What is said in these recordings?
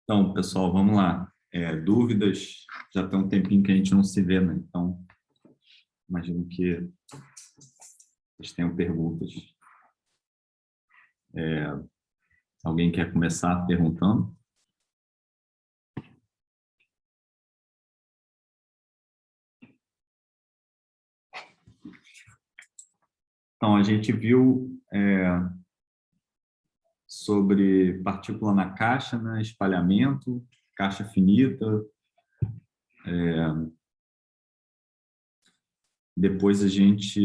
Então, pessoal, vamos lá. Dúvidas? Já tem um tempinho que a gente não se vê, né? Então, imagino que vocês tenham perguntas. Alguém quer começar perguntando? Então, a gente viu sobre partícula na caixa, né? Espalhamento, caixa finita. Depois a gente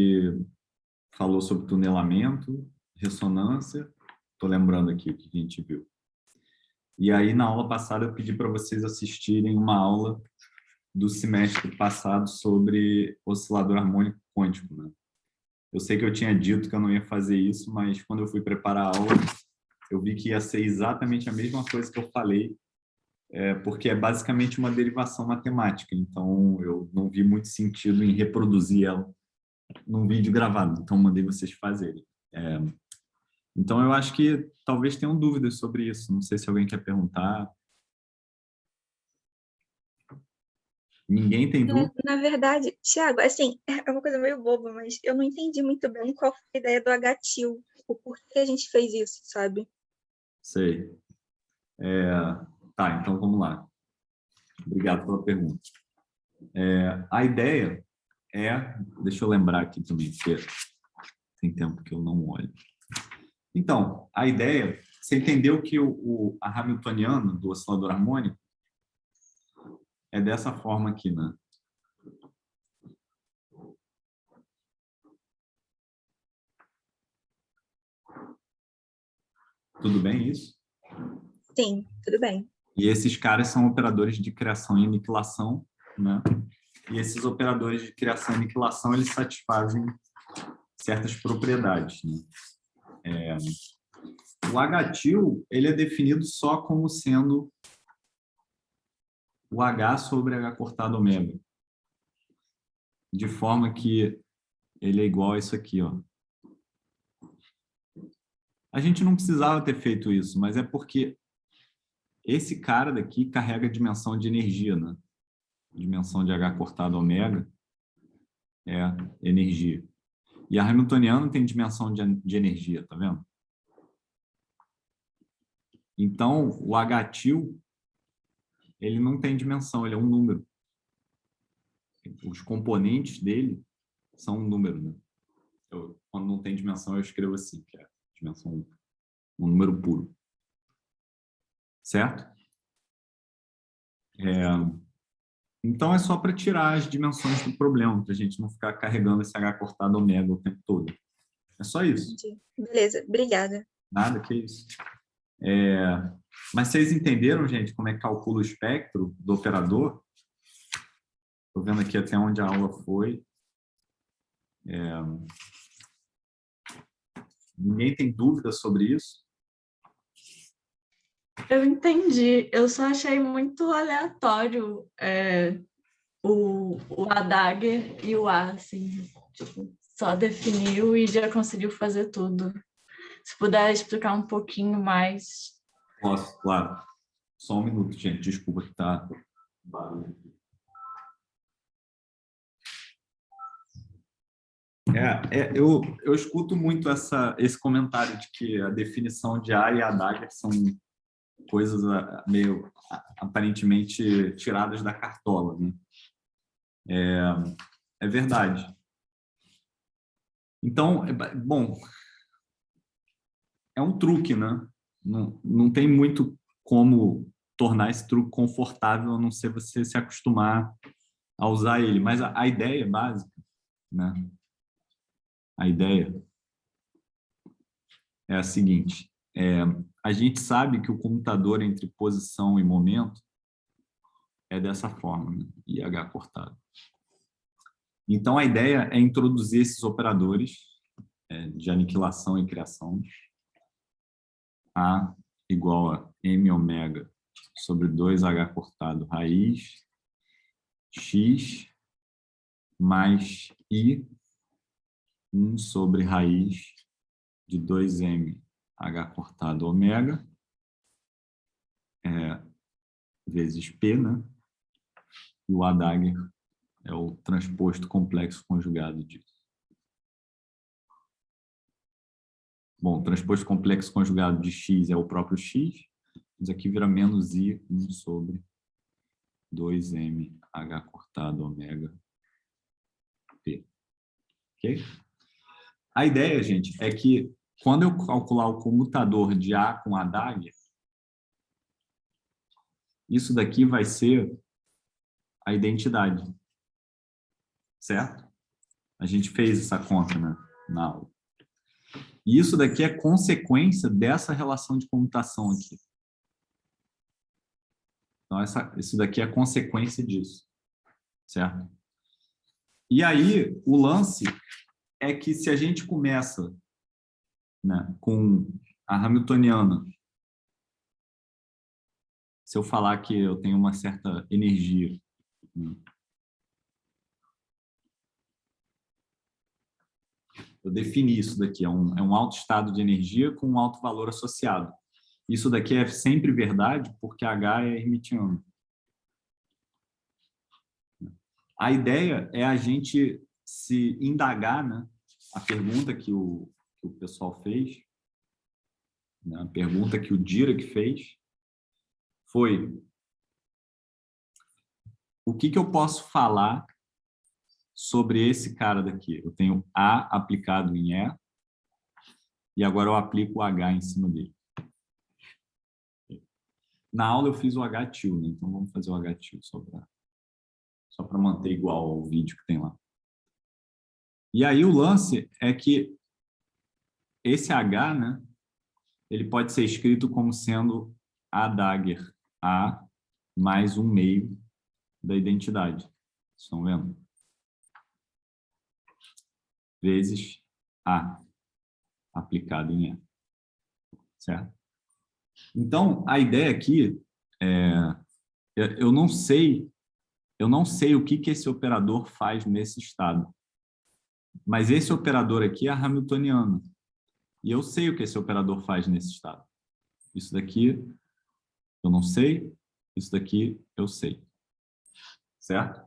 falou sobre tunelamento, ressonância. Estou lembrando aqui o que a gente viu. E aí, na aula passada, eu pedi para vocês assistirem uma aula do semestre passado sobre oscilador harmônico quântico, né? Eu sei que eu tinha dito que eu não ia fazer isso, mas quando eu fui preparar a aula, eu vi que ia ser exatamente a mesma coisa que eu falei, porque é basicamente uma derivação matemática, então eu não vi muito sentido em reproduzir ela num vídeo gravado, então mandei vocês fazerem. Então eu acho que talvez tenham dúvidas sobre isso, não sei se alguém quer perguntar. Ninguém tem dúvida? Na verdade, Thiago, assim, é uma coisa meio boba, mas eu não entendi muito bem qual foi a ideia do HTIL, o porquê a gente fez isso, sabe? Sei. Tá, então vamos lá. Obrigado pela pergunta. A ideia deixa eu lembrar aqui também, porque tem tempo que eu não olho. Então, a ideia, você entendeu que a hamiltoniana do oscilador harmônico é dessa forma aqui, né? Tudo bem isso? Sim, tudo bem. E esses caras são operadores de criação e aniquilação, né? E esses operadores de criação e aniquilação, eles satisfazem certas propriedades, né? O H-til, ele é definido só como sendo o H sobre H cortado ômega, de forma que ele é igual a isso aqui, ó. A gente não precisava ter feito isso, mas é porque esse cara daqui carrega a dimensão de energia, né? Dimensão de H cortado ômega é energia. E a hamiltoniana tem dimensão de energia, tá vendo? Então, o H-til, ele não tem dimensão, ele é um número. Os componentes dele são um número, né? Quando não tem dimensão, eu escrevo assim, que é dimensão 1, um número puro. Certo? Então, é só para tirar as dimensões do problema, para a gente não ficar carregando esse H cortado ômega o tempo todo. É só isso. Entendi. Beleza, obrigada. Nada que isso. Mas vocês entenderam, gente, como é que calcula o espectro do operador? Estou vendo aqui até onde a aula foi. Ninguém tem dúvida sobre isso? Eu entendi. Eu só achei muito aleatório o A Dagger e o A, assim, tipo, só definiu e já conseguiu fazer tudo. Se puder explicar um pouquinho mais. Posso, claro. Só um minuto, gente. Desculpa que está barulho aqui. Eu escuto muito esse comentário de que a definição de A e A Dagger são coisas meio aparentemente tiradas da cartola, né? É verdade. Então, bom, é um truque, né? Não tem muito como tornar esse truque confortável, a não ser você se acostumar a usar ele. Mas a ideia básica, né? A ideia é a seguinte: a gente sabe que o comutador entre posição e momento é dessa forma, né? IH cortado. Então, a ideia é introduzir esses operadores de aniquilação e criação. A igual a m ômega sobre 2H cortado raiz x mais i 1 sobre raiz de 2m H cortado ômega vezes P, né? E o A dagger é o transposto complexo conjugado disso. Bom, o transposto complexo conjugado de x é o próprio x. Isso aqui vira menos I 1 sobre 2m H cortado ômega P. Ok? A ideia, gente, é que quando eu calcular o comutador de A com A dagger, isso daqui vai ser a identidade. Certo? A gente fez essa conta, né, na aula. E isso daqui é consequência dessa relação de comutação aqui. Então, isso daqui é consequência disso. Certo? E aí, o lance é que se a gente começa, né, com a hamiltoniana, se eu falar que eu tenho uma certa energia, né, eu defini isso daqui, é um alto estado de energia com um alto valor associado. Isso daqui é sempre verdade porque H é hermitiano. A ideia é a gente se indagar, né? A pergunta que o pessoal fez, né? A pergunta que o Dirac fez foi: o que eu posso falar sobre esse cara daqui? Eu tenho A aplicado em E e agora eu aplico o H em cima dele. Na aula eu fiz o H-til, né? Então vamos fazer o H-til só para manter igual ao vídeo que tem lá. E aí o lance é que esse H, né, ele pode ser escrito como sendo A dagger A mais 1/2 da identidade. Estão vendo? Vezes A aplicado em E. Certo? Então, a ideia aqui eu não sei o que esse operador faz nesse estado. Mas esse operador aqui é hamiltoniano. E eu sei o que esse operador faz nesse estado. Isso daqui eu não sei, isso daqui eu sei. Certo?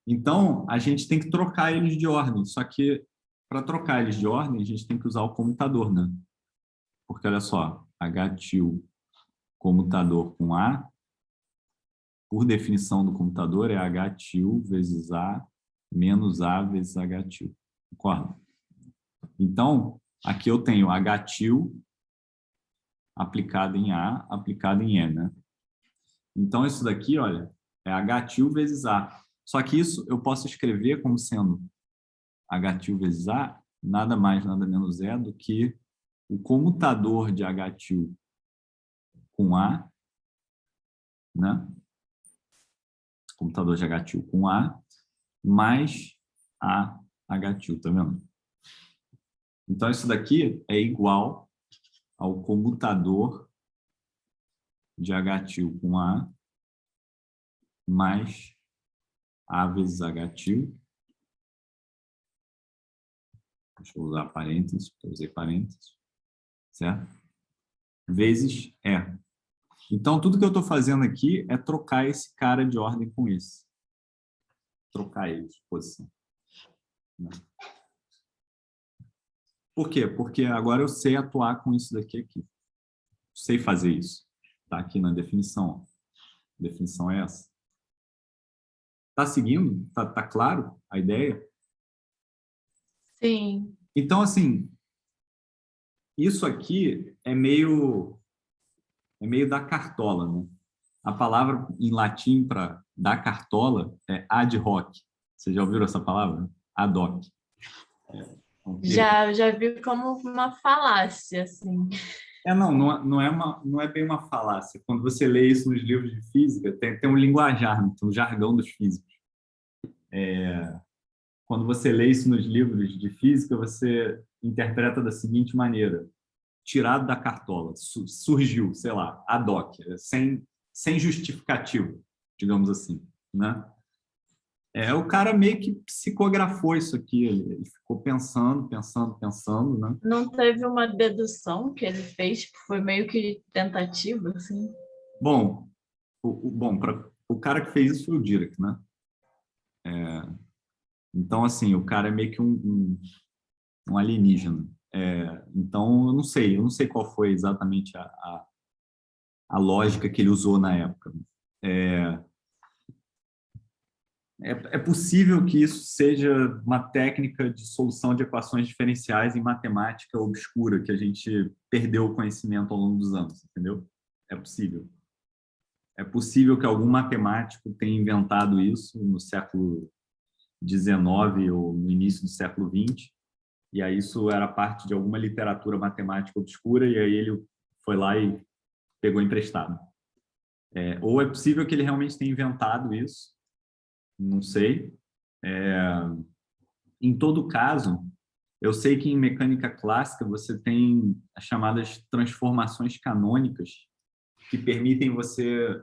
Então, a gente tem que trocar eles de ordem. Só que, para trocar eles de ordem, a gente tem que usar o comutador, né? Porque, olha só, H-til comutador com A, por definição do computador, é H-til vezes A menos A vezes H-til. Concorda? Então, aqui eu tenho H-til aplicado em A, aplicado em E, né? Então, isso daqui, olha, é H-til vezes A. Só que isso eu posso escrever como sendo H-til vezes A, nada mais, nada menos é do que o comutador de H-til com A, né? Computador de H-til com A, mais A H-til, tá vendo? Então, isso daqui é igual ao comutador de H-til com A, mais A vezes H-til. Deixa eu usar parênteses, porque eu usei parênteses, certo? Vezes E. Então, tudo que eu estou fazendo aqui é trocar esse cara de ordem com esse. Trocar ele de posição. Por quê? Porque agora eu sei atuar com isso daqui aqui. Sei fazer isso. Está aqui na definição. A definição é essa. Está seguindo? Tá claro a ideia? Sim. Então, assim, isso aqui é meio da cartola, né? A palavra em latim para dar cartola é ad hoc. Você já ouviu essa palavra? Ad hoc. Já vi como uma falácia, assim. Não é bem uma falácia. Quando você lê isso nos livros de física, tem um linguajar, tem um jargão dos físicos. Quando você lê isso nos livros de física, você interpreta da seguinte maneira: tirado da cartola, surgiu, sei lá, ad hoc, sem justificativo, digamos assim, né? O cara meio que psicografou isso aqui, ele ficou pensando, né? Não teve uma dedução que ele fez, tipo, foi meio que tentativa, assim. Bom, o cara que fez isso foi o Dirac, né? Então, assim, o cara é meio que um alienígena. Então, eu não sei qual foi exatamente a lógica que ele usou na época. É possível que isso seja uma técnica de solução de equações diferenciais em matemática obscura, que a gente perdeu o conhecimento ao longo dos anos, entendeu? É possível. É possível que algum matemático tenha inventado isso no século XIX ou no início do século XX, e aí isso era parte de alguma literatura matemática obscura, e aí ele foi lá e pegou emprestado. Ou é possível que ele realmente tenha inventado isso, não sei. Em todo caso, eu sei que em mecânica clássica você tem as chamadas transformações canônicas, que permitem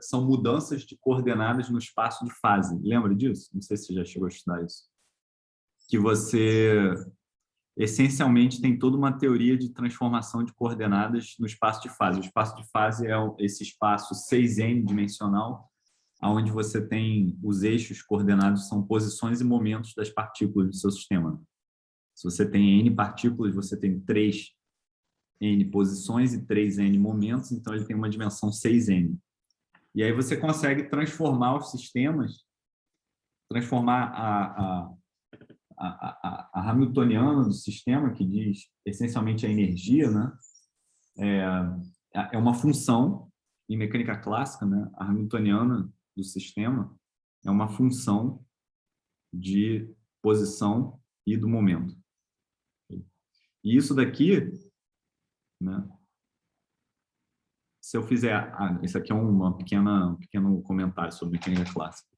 são mudanças de coordenadas no espaço de fase. Lembra disso? Não sei se você já chegou a estudar isso. Que você, essencialmente, tem toda uma teoria de transformação de coordenadas no espaço de fase. O espaço de fase é esse espaço 6n dimensional, onde você tem os eixos coordenados, são posições e momentos das partículas do seu sistema. Se você tem n partículas, você tem 3n posições e 3n momentos, então ele tem uma dimensão 6n. E aí você consegue transformar os sistemas, transformar a hamiltoniana do sistema, que diz essencialmente a energia, né? É uma função em mecânica clássica, né? A hamiltoniana do sistema é uma função de posição e do momento. E isso daqui, né? Se eu fizer... isso aqui é um pequeno comentário sobre mecânica clássica.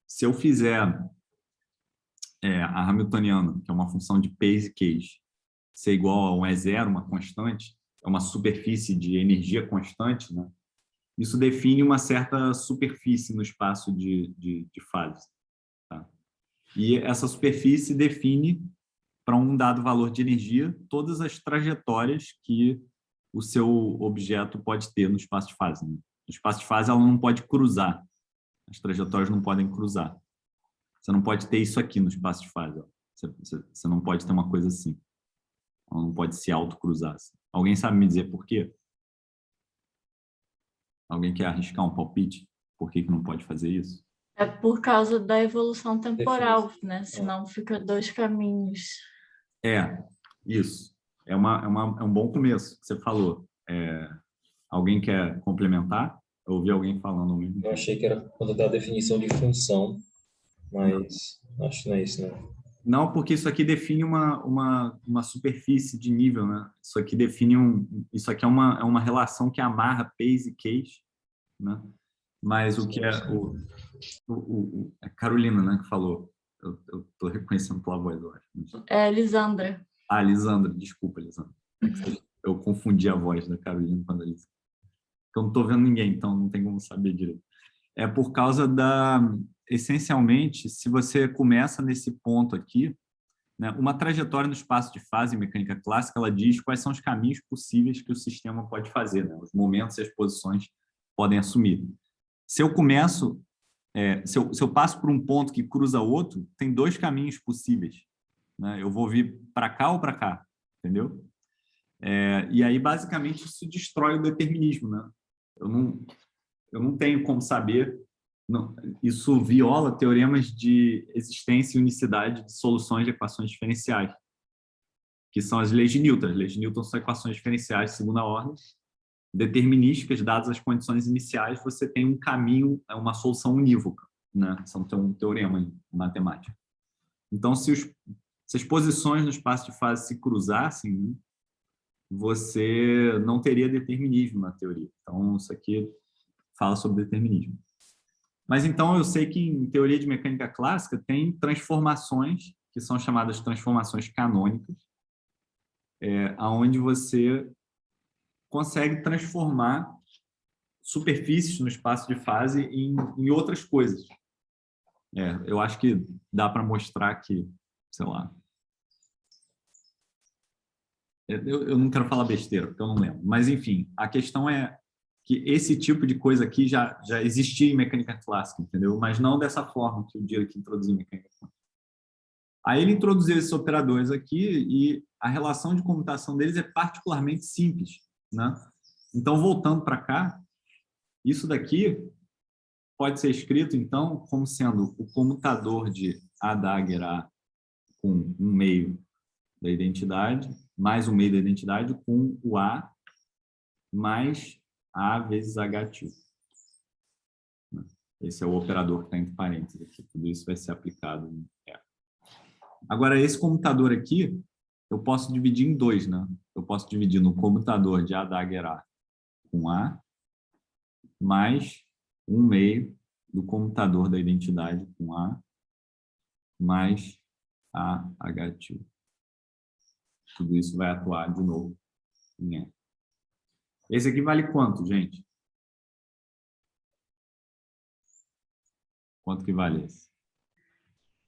Se eu fizer a hamiltoniana, que é uma função de Pace e Cage, ser igual a um E0, uma constante, é uma superfície de energia constante, né? Isso define uma certa superfície no espaço de fase. Tá? E essa superfície define, para um dado valor de energia, todas as trajetórias que o seu objeto pode ter no espaço de fase. Né? No espaço de fase, ela não pode cruzar. As trajetórias não podem cruzar. Você não pode ter isso aqui no espaço de fase. Ó. Você não pode ter uma coisa assim. Ela não pode se autocruzar. Assim. Alguém sabe me dizer por quê? Alguém quer arriscar um palpite? Por que não pode fazer isso? É por causa da evolução temporal, né? Senão fica dois caminhos. Isso. É um bom começo que você falou. Alguém quer complementar? Eu ouvi alguém falando ao mesmo tempo. Eu achei que era quando dá a definição de função, mas acho que não é isso, não. Não, porque isso aqui define uma superfície de nível, né? Isso aqui define isso aqui é uma relação que amarra Pace e Cage, né? Mas o que é a Carolina, né, que falou. Eu tô reconhecendo pela voz, eu acho. É, Lisandra. Lisandra, desculpa, Lisandra. Eu confundi a voz da Carolina quando ela disse. Eu não tô vendo ninguém, então não tem como saber direito. É por causa essencialmente, se você começa nesse ponto aqui, né, uma trajetória no espaço de fase em mecânica clássica, ela diz quais são os caminhos possíveis que o sistema pode fazer, né, os momentos e as posições podem assumir. Se eu começo, se eu passo por um ponto que cruza outro, tem dois caminhos possíveis. Né, eu vou vir para cá ou para cá, entendeu? E aí, basicamente, isso destrói o determinismo, né? Eu não tenho como saber. Não, isso viola teoremas de existência e unicidade de soluções de equações diferenciais, que são as leis de Newton. As leis de Newton são equações diferenciais de segunda ordem, determinísticas, dadas as condições iniciais, você tem um caminho, uma solução unívoca, né? São um teorema em matemática. Então, se as posições no espaço de fase se cruzassem, né, você não teria determinismo na teoria. Então, isso aqui fala sobre determinismo. Mas, então, eu sei que em teoria de mecânica clássica tem transformações, que são chamadas transformações canônicas, onde você consegue transformar superfícies no espaço de fase em outras coisas. Eu acho que dá para mostrar que, sei lá, eu não quero falar besteira, porque eu não lembro. Mas, enfim, a questão é que esse tipo de coisa aqui já existia em mecânica clássica, entendeu? Mas não dessa forma que o Dirac introduziu em mecânica quântica. Aí ele introduziu esses operadores aqui e a relação de comutação deles é particularmente simples, né? Então, voltando para cá, isso daqui pode ser escrito, então, como sendo o comutador de A Dagger A com um meio da identidade, mais um meio da identidade, com o A mais A vezes H tio. Esse é o operador que está entre parênteses aqui. Tudo isso vai ser aplicado em R. Agora, esse comutador aqui, eu posso dividir em dois, né? Eu posso dividir no comutador de A Dagger A com A, mais um meio do comutador da identidade com A, mais A H tio. Tudo isso vai atuar de novo em R. Esse aqui vale quanto, gente? Quanto que vale esse?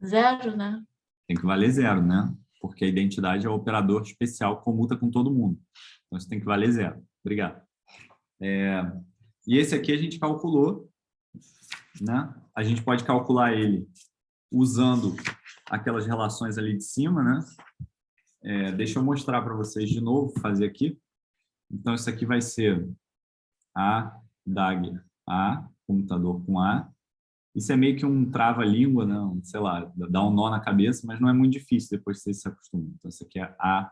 0, né? Tem que valer 0, né? Porque a identidade é o operador especial que comuta com todo mundo. Então, isso tem que valer 0. Obrigado. E esse aqui a gente calculou, né? A gente pode calcular ele usando aquelas relações ali de cima, né? Deixa eu mostrar para vocês de novo, fazer aqui. Então, isso aqui vai ser A Dagger A, comutador com A. Isso é meio que um trava-língua, não, sei lá, dá um nó na cabeça, mas não é muito difícil depois que você se acostuma. Então, isso aqui é A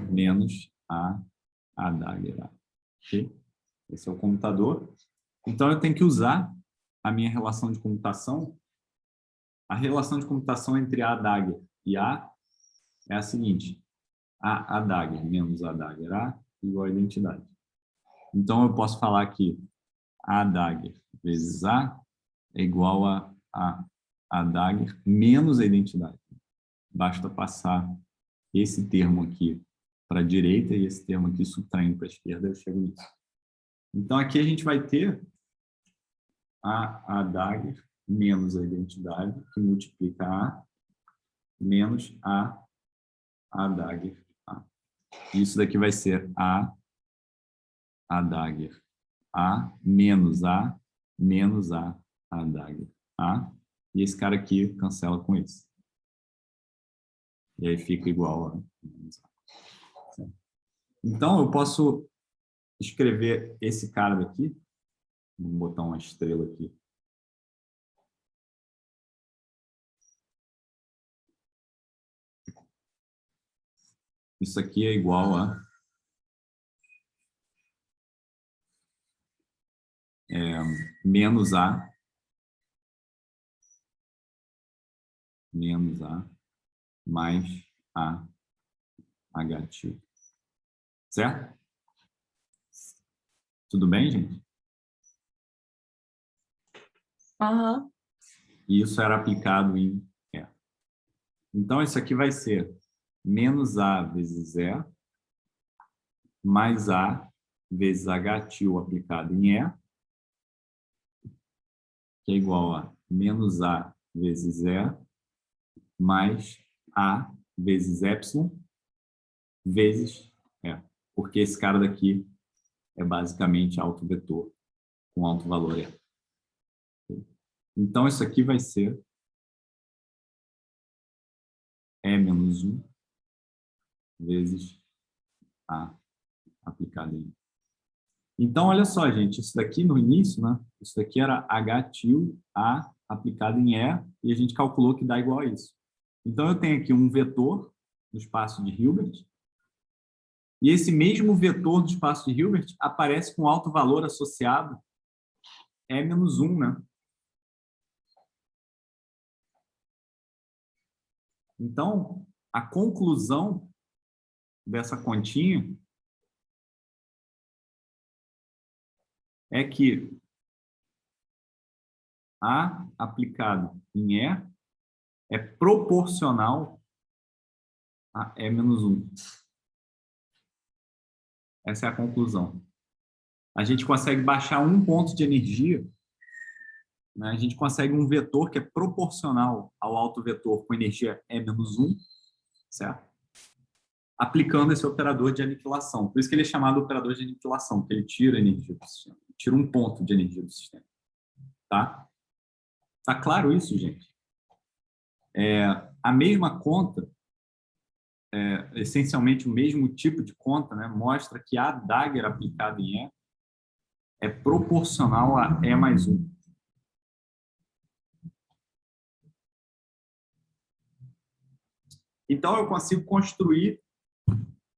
menos A Dagger A. Okay? Esse é o comutador. Então, eu tenho que usar a minha relação de comutação. A relação de comutação entre A Dagger e A é a seguinte: A Dagger menos A Dagger A igual a identidade. Então, eu posso falar que A Dagger vezes A é igual a Dagger menos a identidade. Basta passar esse termo aqui para a direita e esse termo aqui subtraindo para a esquerda, eu chego nisso. Então, aqui a gente vai ter a Dagger menos a identidade, que multiplica A, menos a Dagger A. Isso daqui vai ser a Dagger A menos A Dagger A. E esse cara aqui cancela com isso. E aí fica igual a menos A. Então, eu posso escrever esse cara daqui. Vamos botar uma estrela aqui. Isso aqui é igual a menos A mais A H tio. Certo? Tudo bem, gente? Aham. E isso era aplicado em E. Então, isso aqui vai ser menos A vezes E mais A vezes H tio aplicado em E, que é igual a menos A vezes E mais A vezes Epsilon vezes E. Porque esse cara daqui é basicamente autovetor com alto valor E. Então, isso aqui vai ser E menos 1 vezes A aplicado em E. Então, olha só, gente, isso daqui no início, né? Isso daqui era H tio A aplicado em E, e a gente calculou que dá igual a isso. Então, eu tenho aqui um vetor no espaço de Hilbert, e esse mesmo vetor do espaço de Hilbert aparece com alto valor associado E menos 1, né? Então, a conclusão dessa continha é que A aplicado em E é proporcional a E menos 1. Essa é a conclusão. A gente consegue baixar um ponto de energia né, a gente consegue um vetor que é proporcional ao autovetor com energia E-1, certo? Aplicando esse operador de aniquilação. Por isso que ele é chamado operador de aniquilação, porque ele tira a energia do sistema. Tira um ponto de energia do sistema. Tá? Tá claro isso, gente? A mesma conta, essencialmente o mesmo tipo de conta, né, mostra que a Dagger aplicada em E é proporcional a E+1. Então, eu consigo construir,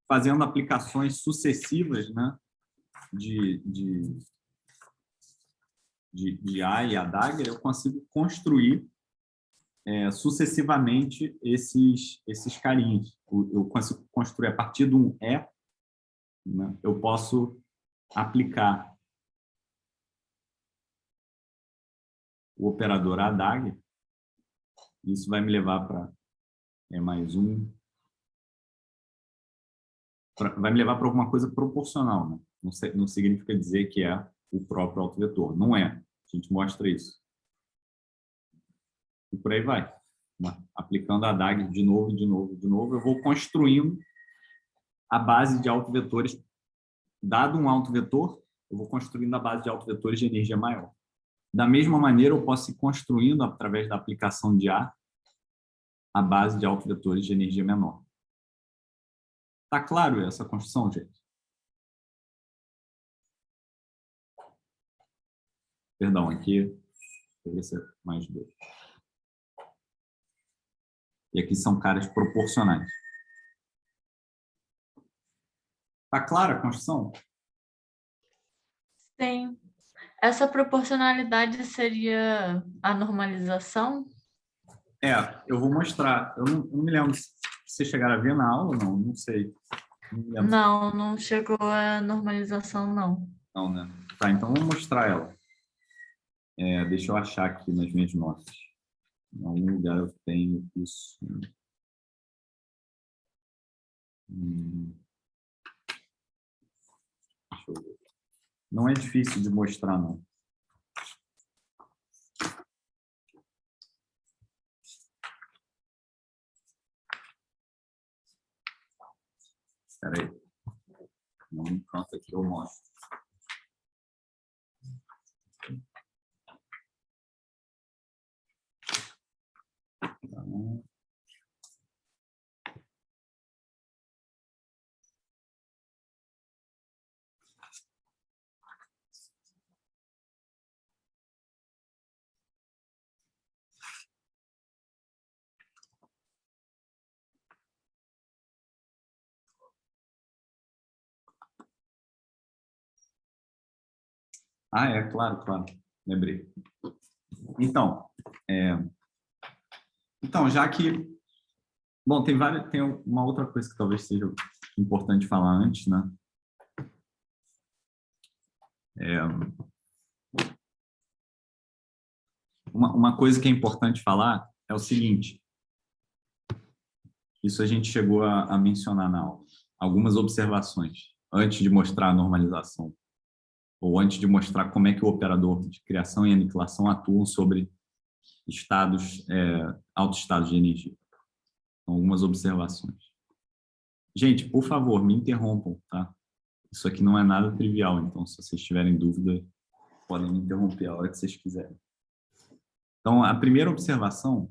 fazendo aplicações sucessivas, né, de A e a Dagger, eu consigo construir sucessivamente esses carinhas. Eu consigo construir a partir de um E, né, eu posso aplicar o operador a Dagger. Isso vai me levar para E+1. Vai me levar para alguma coisa proporcional, né? Não significa dizer que é o próprio autovetor. Não é. A gente mostra isso. E por aí vai. Aplicando a Dagger de novo, de novo, de novo, eu vou construindo a base de autovetores. Dado um autovetor, eu vou construindo a base de autovetores de energia maior. Da mesma maneira, eu posso ir construindo, através da aplicação de A base de autovetores de energia menor. Tá claro essa construção, gente? Perdão, aqui deveria ser mais 2. E aqui são caras proporcionais. Tá clara a construção? Sim. Essa proporcionalidade seria a normalização? Eu vou mostrar. Eu não me lembro se vocês chegaram a ver na aula ou não. Não sei. Não me lembro. Não, não chegou a normalização, não. Não, né? Tá, então vou mostrar ela. Deixa eu achar aqui nas minhas notas. Em algum lugar eu tenho isso. Deixa eu ver. Não é difícil de mostrar, não. Espera aí. Não, pronto, aqui eu mostro. Então, claro, claro. Lembrei. Então, já que... Bom, tem uma outra coisa que talvez seja importante falar antes, né? Uma coisa que é importante falar é o seguinte. Isso a gente chegou a mencionar na aula. Algumas observações antes de mostrar a normalização, ou antes de mostrar como é que o operador de criação e aniquilação atuam sobre altos estados de energia. Então, algumas observações. Gente, por favor, me interrompam, tá? Isso aqui não é nada trivial, então, se vocês tiverem dúvida, podem me interromper a hora que vocês quiserem. Então, a primeira observação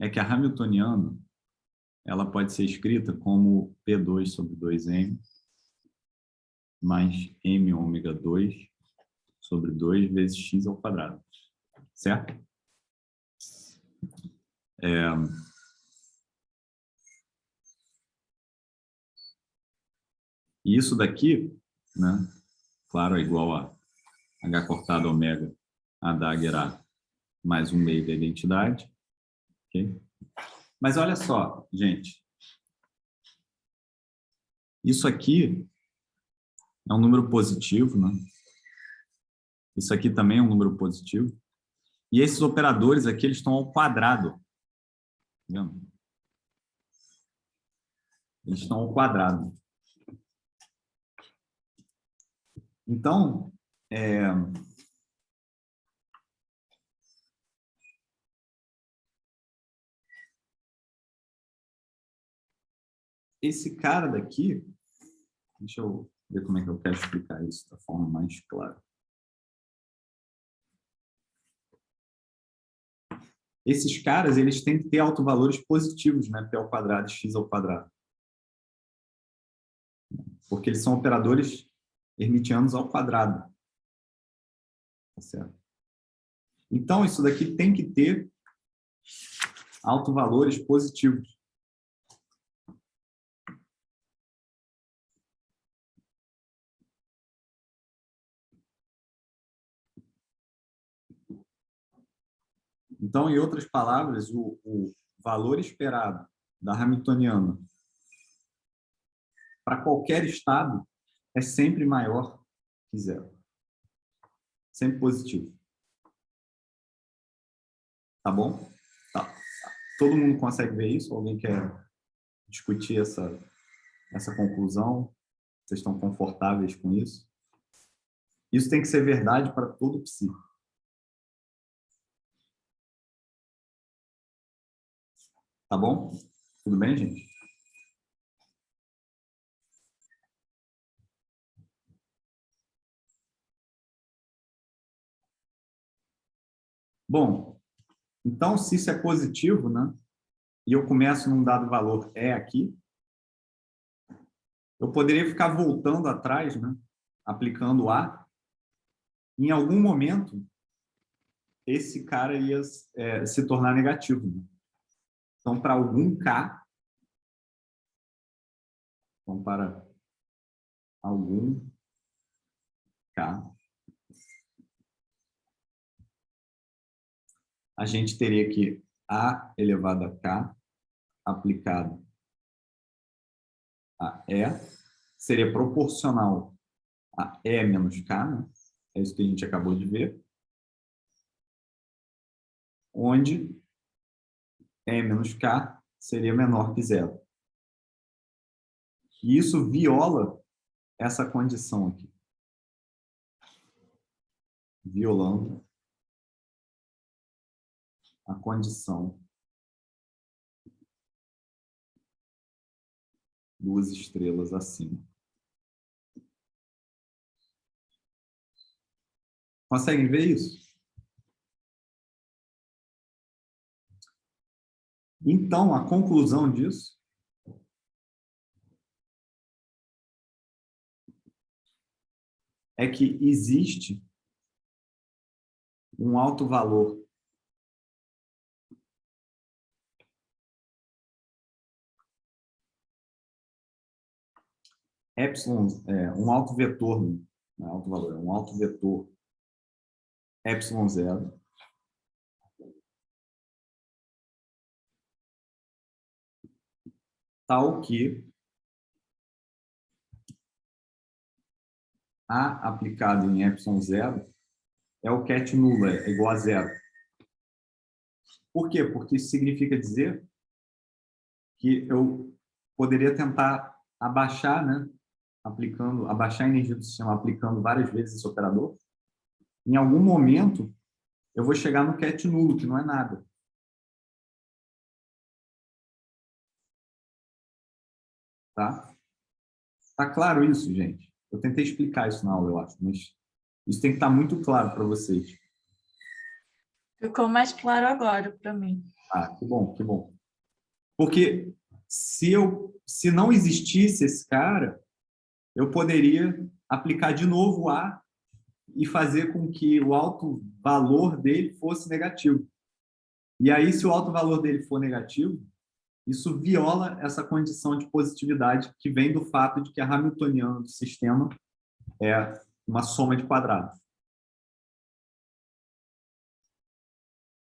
é que a hamiltoniana ela pode ser escrita como P2 sobre 2M mais M ômega 2 sobre 2 vezes x ao quadrado. Certo? E isso daqui, né, claro, é igual a H cortado ômega a Dagger A mais 1 meio da identidade. Okay? Mas olha só, gente. Isso aqui é um número positivo, né? Isso aqui também é um número positivo. E esses operadores aqui, eles estão ao quadrado. Tá vendo? Eles estão ao quadrado. Então, esse cara daqui, deixa eu ver como é que eu quero explicar isso da forma mais clara. Esses caras, eles têm que ter autovalores positivos, né? P ao quadrado e x ao quadrado. Porque eles são operadores hermitianos ao quadrado. Tá certo? Então, isso daqui tem que ter autovalores positivos. Então, em outras palavras, o valor esperado da Hamiltoniana para qualquer estado é sempre maior que zero. Sempre positivo. Tá bom? Tá. Todo mundo consegue ver isso? Alguém quer discutir essa conclusão? Vocês estão confortáveis com isso? Isso tem que ser verdade para todo psi. Tá bom? Tudo bem, gente? Bom, então, se isso é positivo, né? E eu começo num dado valor E aqui, eu poderia ficar voltando atrás, né? Aplicando A. Em algum momento, esse cara ia se tornar negativo. Né? Então, para algum K, então, para algum K, a gente teria que A elevado a K aplicado a E seria proporcional a E menos K, né? É isso que a gente acabou de ver. Onde E menos K seria menor que zero. E isso viola essa condição aqui. Violando a condição 2 estrelas acima. Conseguem ver isso? Então, a conclusão disso é que existe um alto valor epsilon, um alto vetor, não é alto valor, é um alto vetor epsilon zero tal que A aplicado em epsilon zero é o ket nulo, é igual a zero. Por quê? Porque isso significa dizer que eu poderia tentar abaixar, né, abaixar a energia do sistema aplicando várias vezes esse operador. Em algum momento, eu vou chegar no ket nulo, que não é nada. Tá? Tá claro isso, gente? Eu tentei explicar isso na aula, eu acho, mas isso tem que estar muito claro para vocês. Ficou mais claro agora para mim. Ah, que bom, que bom. Porque se não existisse esse cara, eu poderia aplicar de novo A e fazer com que o alto valor dele fosse negativo. E aí, se o alto valor dele for negativo, isso viola essa condição de positividade que vem do fato de que a hamiltoniana do sistema é uma soma de quadrados.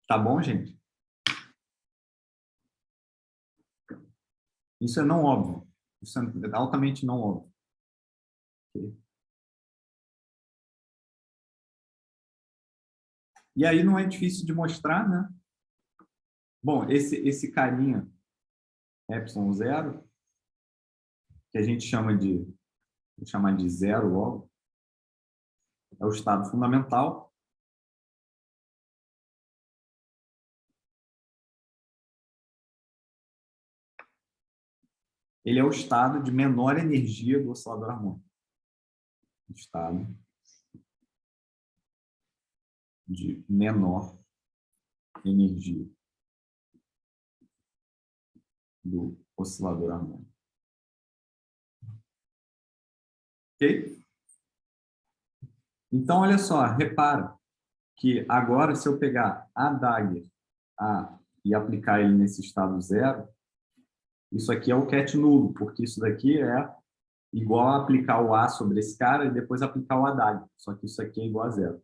Tá bom, gente? Isso é não óbvio. Isso é altamente não óbvio. Okay? E aí não é difícil de mostrar, né? Bom, esse carinha epsilon zero, que a gente chama vou chamar de zero logo, é o estado fundamental. ele é o estado de menor energia do oscilador harmônico. Estado de menor energia do oscilador harmônico. Ok? Então, olha só, repara que agora, se eu pegar a Dagger e aplicar ele nesse estado zero, isso aqui é o ket nulo, porque isso daqui é igual a aplicar o A sobre esse cara e depois aplicar o A Dagger. Só que isso aqui é igual a zero.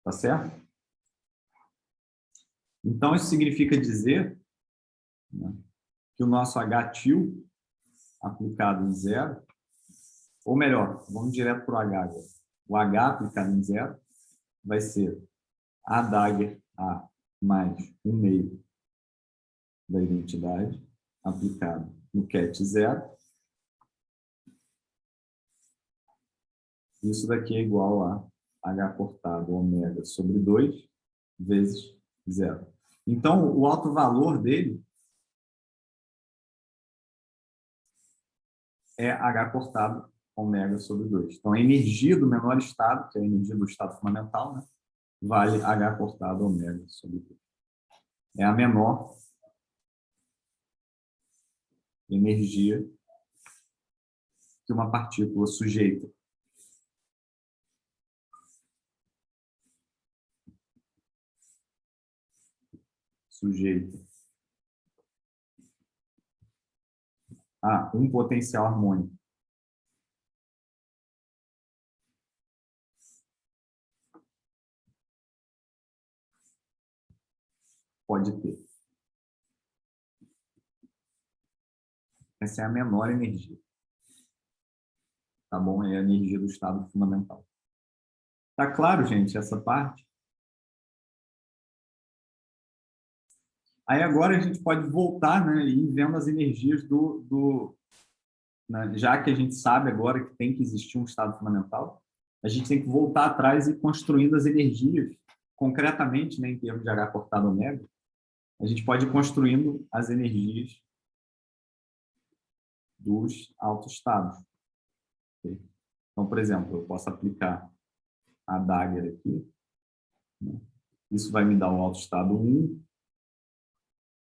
Tá certo? Então, isso significa dizer, né, que o nosso H-til aplicado em zero, ou melhor, vamos direto para o H agora. O H aplicado em zero vai ser A Dagger A mais 1/2 da identidade aplicado no ket zero. Isso daqui é igual a H cortado ômega sobre 2 vezes zero. Então, o alto valor dele é H cortado ômega sobre 2. Então, a energia do menor estado, que é a energia do estado fundamental, né, vale H cortado ômega sobre 2. É a menor energia que uma partícula sujeita a um potencial harmônico pode ter. Essa é a menor energia. Tá bom? É a energia do estado fundamental. Tá claro, gente, essa parte? Aí agora a gente pode voltar, né, e ir vendo as energias né, já que a gente sabe agora que tem que existir um estado fundamental, a gente tem que voltar atrás e ir construindo as energias, concretamente, né, em termos de H cortado ômega, a gente pode ir construindo as energias dos autoestados. Okay? Então, por exemplo, eu posso aplicar a Dagger aqui, né? Isso vai me dar o autoestado 1.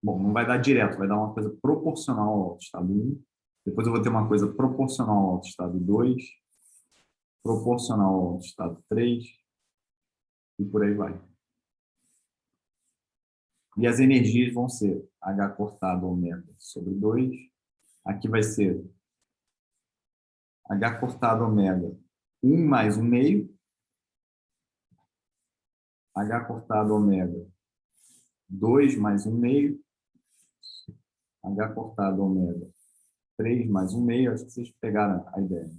Bom, não vai dar direto, vai dar uma coisa proporcional ao autoestado 1. Depois eu vou ter uma coisa proporcional ao autoestado 2, proporcional ao autoestado 3, e por aí vai. E as energias vão ser H cortado ômega sobre 2. Aqui vai ser H cortado ômega 1 mais 1/2. H cortado ômega 2 mais 1/2. H cortado ômega 3 mais 1/2. Acho que vocês pegaram a ideia.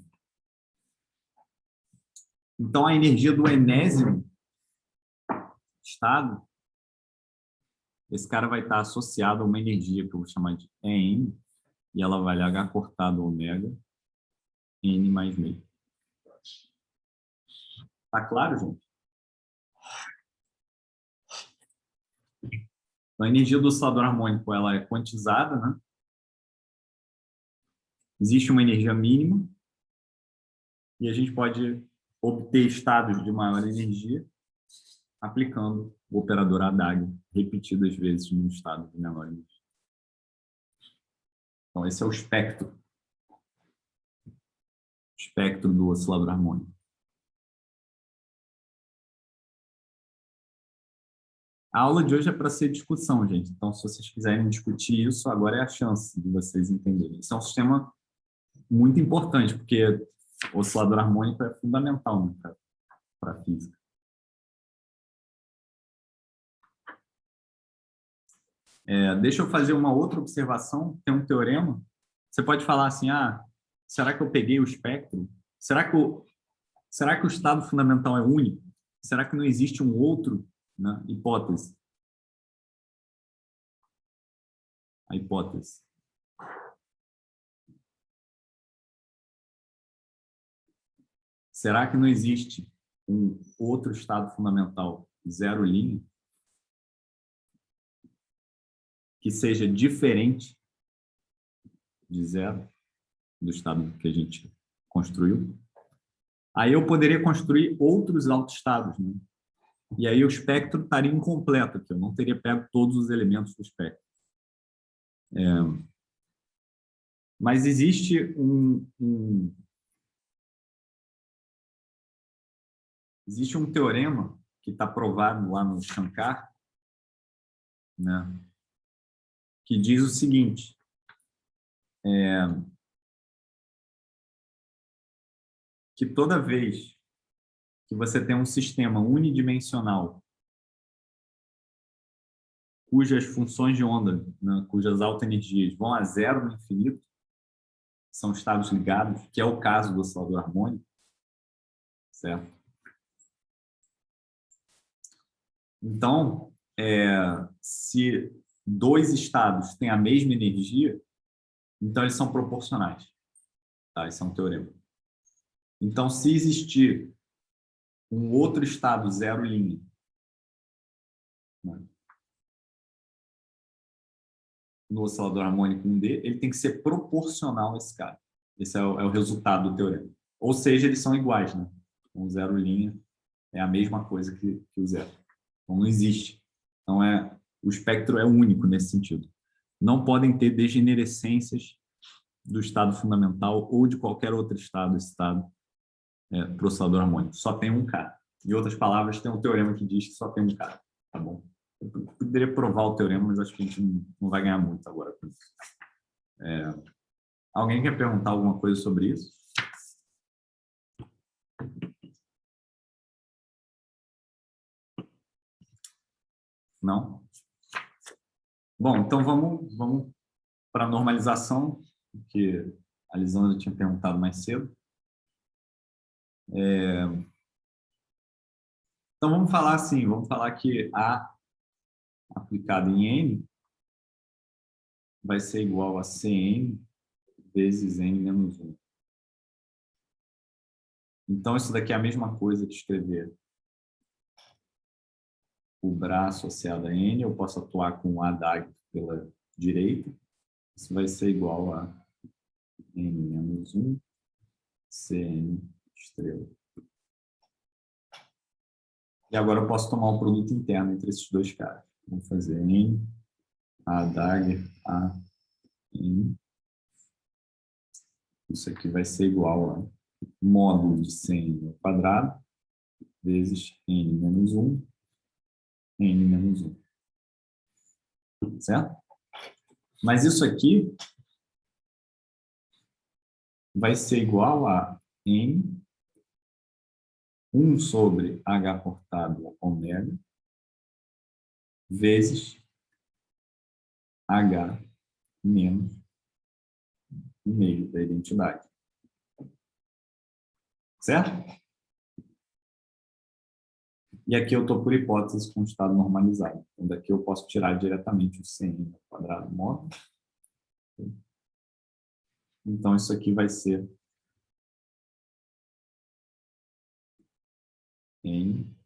Então, a energia do enésimo estado, esse cara vai estar associado a uma energia que eu vou chamar de EN, e ela vale H cortado ômega N mais meio. Tá claro, gente? Então, a energia do oscilador harmônico ela é quantizada, né? Existe uma energia mínima e a gente pode obter estados de maior energia aplicando o operador ADAG repetidas vezes num estado de menor energia. Então, esse é o espectro do oscilador harmônico. A aula de hoje é para ser discussão, gente. Então, se vocês quiserem discutir isso, agora é a chance de vocês entenderem. Isso é um sistema muito importante, porque o oscilador harmônico é fundamental, né, para a física. Deixa eu fazer uma outra observação. Tem um teorema. Você pode falar assim, será que eu peguei o espectro? Será que o estado fundamental é único? Será que não existe um outro, né, hipótese? A hipótese. Será que não existe um outro estado fundamental zero linha que seja diferente de zero, do estado que a gente construiu. Aí eu poderia construir outros autoestados, né? E aí o espectro estaria incompleto aqui, eu não teria pego todos os elementos do espectro. Mas existe existe um teorema que está provado lá no Shankar, né, que diz o seguinte: que toda vez que você tem um sistema unidimensional cujas funções de onda, né, cujas autoenergias vão a zero no infinito, são estados ligados, que é o caso do oscilador harmônico, certo? Então, se dois estados têm a mesma energia, então eles são proporcionais. Tá? Esse é um teorema. Então, se existir um outro estado zero linha, né, no oscilador harmônico 1D, ele tem que ser proporcional a esse cara. Esse é o resultado do teorema. Ou seja, eles são iguais, né? Um zero linha é a mesma coisa que o zero. Então, não existe. Então, o espectro é único nesse sentido. Não podem ter degenerescências do estado fundamental ou de qualquer outro estado para o oscilador harmônico. Só tem um cara. Em outras palavras, tem um teorema que diz que só tem um cara. Tá bom? Eu poderia provar o teorema, mas acho que a gente não vai ganhar muito agora com isso. Alguém quer perguntar alguma coisa sobre isso? Não? Bom, então vamos para a normalização, que a Lisandra tinha perguntado mais cedo. Então vamos falar assim, vamos falar que A aplicado em N vai ser igual a Cn vezes N menos 1. Então isso daqui é a mesma coisa que escrever o Bra associado a N, eu posso atuar com A DAG pela direita, isso vai ser igual a N menos 1, Cn estrela. E agora eu posso tomar o produto interno entre esses dois caras. Vou fazer N, A dagger, A, N. Isso aqui vai ser igual a módulo de Cn ao quadrado vezes N menos 1, N menos 1. Certo? Mas isso aqui vai ser igual a N 1 sobre H cortado ômega vezes H menos o meio da identidade. Certo? E aqui eu estou por hipótese com o estado normalizado. Então, daqui eu posso tirar diretamente o Cn ao quadrado módulo. Então, isso aqui vai ser N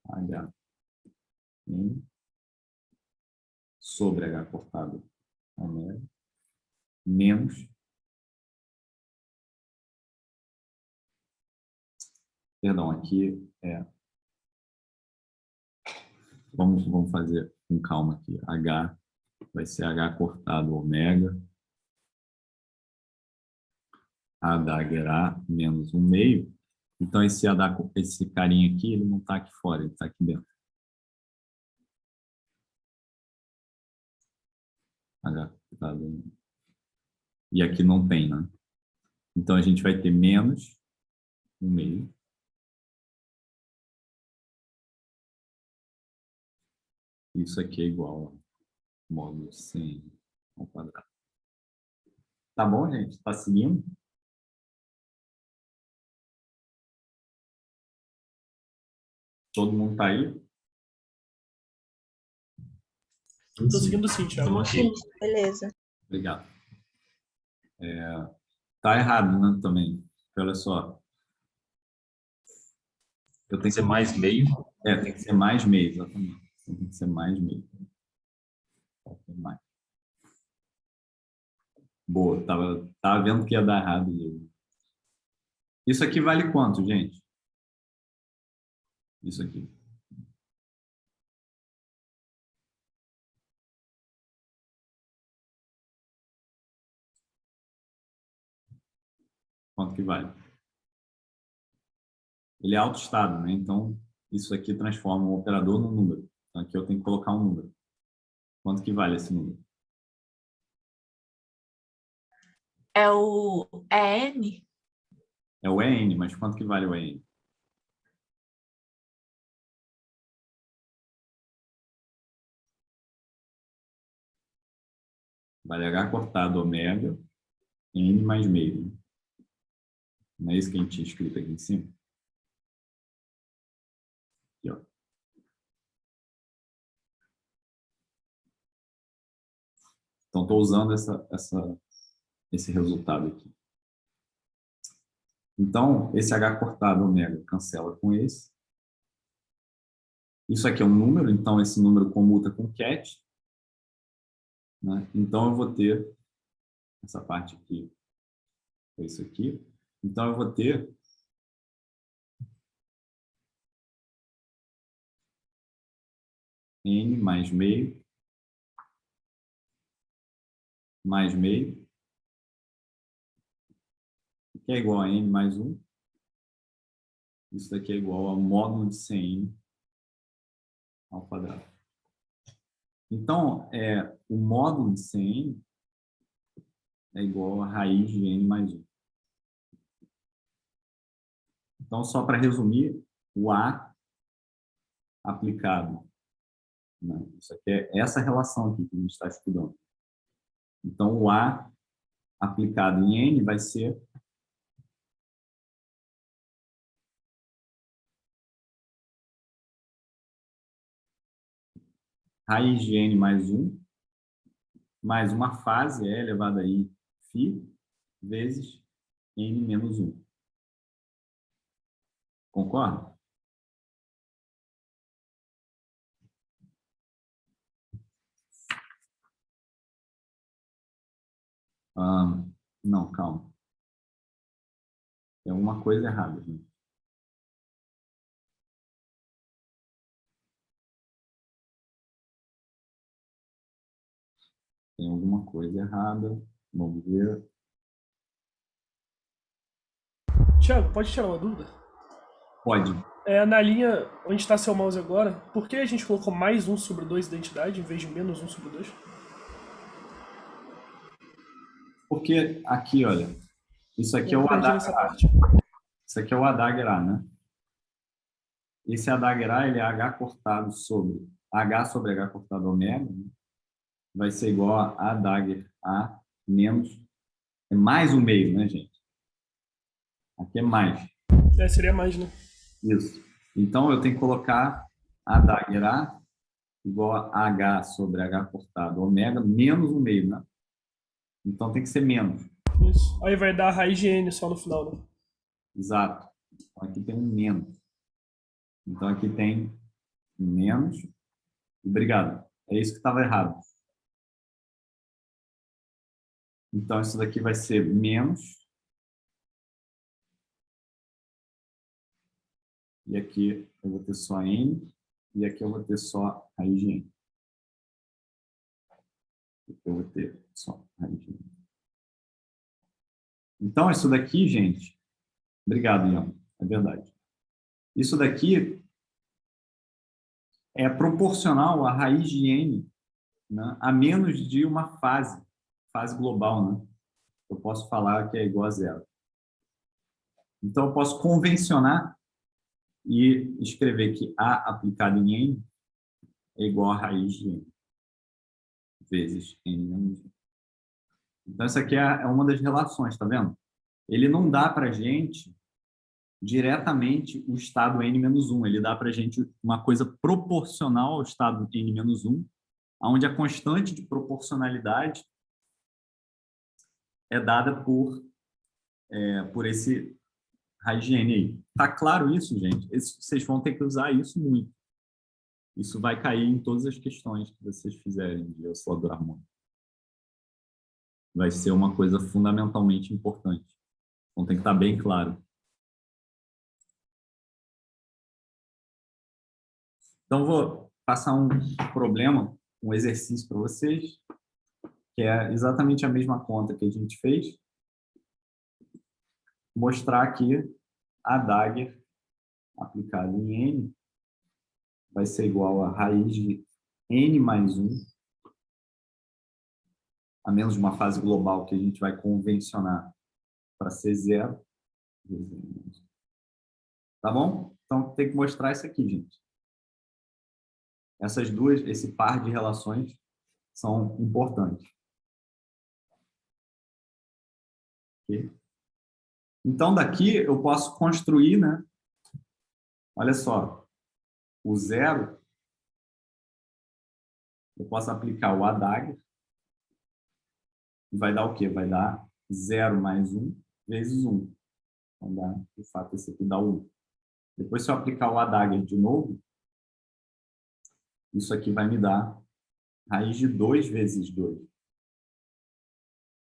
H N sobre H cortado ômega menos perdão, aqui vamos fazer com calma aqui. H vai ser H cortado ômega A dagger A menos 1 meio. Então, esse carinha aqui, ele não está aqui fora, ele está aqui dentro. H cortado ômega. E aqui não tem, né? Então, a gente vai ter menos 1 meio. Isso aqui é igual a módulo de Cn ao quadrado. Tá bom, gente? Tá seguindo? Todo mundo tá aí? Estou seguindo sim, Thiago. Sim, beleza. Obrigado. Tá errado, né, também. Porque, olha só. Eu tenho Tem que ser mais meio. tem que ser mais meio, exatamente. Tem que ser mais meio. Mais. Boa, tava vendo que ia dar errado. Isso aqui vale quanto, gente? Isso aqui. Quanto que vale? Ele é autoestado, né? Então, isso aqui transforma o operador num número. Então, aqui eu tenho que colocar um número. Quanto que vale esse número? É o EN? É o EN, mas quanto que vale o EN? Vale H cortado ômega, N mais meio. Né? Não é isso que a gente tinha escrito aqui em cima? Aqui, ó. Então, estou usando esse resultado aqui. Então, esse H cortado ômega cancela com esse. Isso aqui é um número, então esse número comuta com cat. Né? Então, eu vou ter essa parte aqui, é isso aqui. Então, eu vou ter N mais meio, que é igual a N mais 1. Isso daqui é igual ao módulo de CN ao quadrado. Então, o módulo de CN é igual a raiz de N mais 1. Então, só para resumir, o A aplicado, né? Isso aqui é essa relação aqui que a gente está estudando. Então, o A aplicado em N vai ser raiz de N mais 1, mais uma fase E elevado a I, φ, vezes N menos 1. Concorda? Não, calma. Tem alguma coisa errada, gente. Tem alguma coisa errada. Vamos ver. Thiago, pode tirar uma dúvida? Pode. Na linha onde está seu mouse agora, por que a gente colocou mais 1 sobre 2 identidade em vez de menos 1 sobre 2? Porque aqui, olha, isso aqui é Eu o perdi nessa Adagra. parte. Isso aqui é o Adagra, né? Esse Adagra, ele é H cortado sobre H sobre H cortado ômega, né? Vai ser igual a Adagra A menos, é mais um meio, né, gente? Aqui é mais. Seria mais, né? Isso. Então, eu tenho que colocar Adagra igual a H sobre H cortado ômega menos um meio, né? Então, tem que ser menos. Isso. Aí vai dar a raiz de N só no final, né? Exato. Então, aqui tem um menos. Então, aqui tem menos. Obrigado. É isso que estava errado. Então, isso daqui vai ser menos. E aqui eu vou ter só N. E aqui eu vou ter só raiz de N. Aqui eu vou ter só raiz de N. Então, isso daqui, gente... Obrigado, Ian. É verdade. Isso daqui é proporcional à raiz de N, né, a menos de uma fase global, né? Eu posso falar que é igual a zero. Então, eu posso convencionar e escrever que A aplicado em N é igual a raiz de N vezes N menos 1. Então, essa aqui é uma das relações, tá vendo? Ele não dá para a gente diretamente o estado N-1, ele dá para a gente uma coisa proporcional ao estado N-1, onde a constante de proporcionalidade é dada por esse raiz de N aí. Tá claro isso, gente? Vocês vão ter que usar isso muito. Isso vai cair em todas as questões que vocês fizerem de oscilador harmônico. vai ser uma coisa fundamentalmente importante. Então, tem que estar bem claro. Então, vou passar um problema, um exercício para vocês, que é exatamente a mesma conta que a gente fez. Mostrar aqui a Dagger aplicada em N vai ser igual a raiz de N mais 1, a menos de uma fase global que a gente vai convencionar para ser zero. Tá bom? Então, tem que mostrar isso aqui, gente. Essas duas, esse par de relações são importantes. Ok? Então, daqui eu posso construir, né? Olha só, o zero, eu posso aplicar o ADAG, e vai dar o quê? Vai dar 0 mais 1 vezes 1. Então, dá, de fato, esse aqui dá 1. Depois, se eu aplicar o ADAG de novo, isso aqui vai me dar raiz de 2 vezes 2.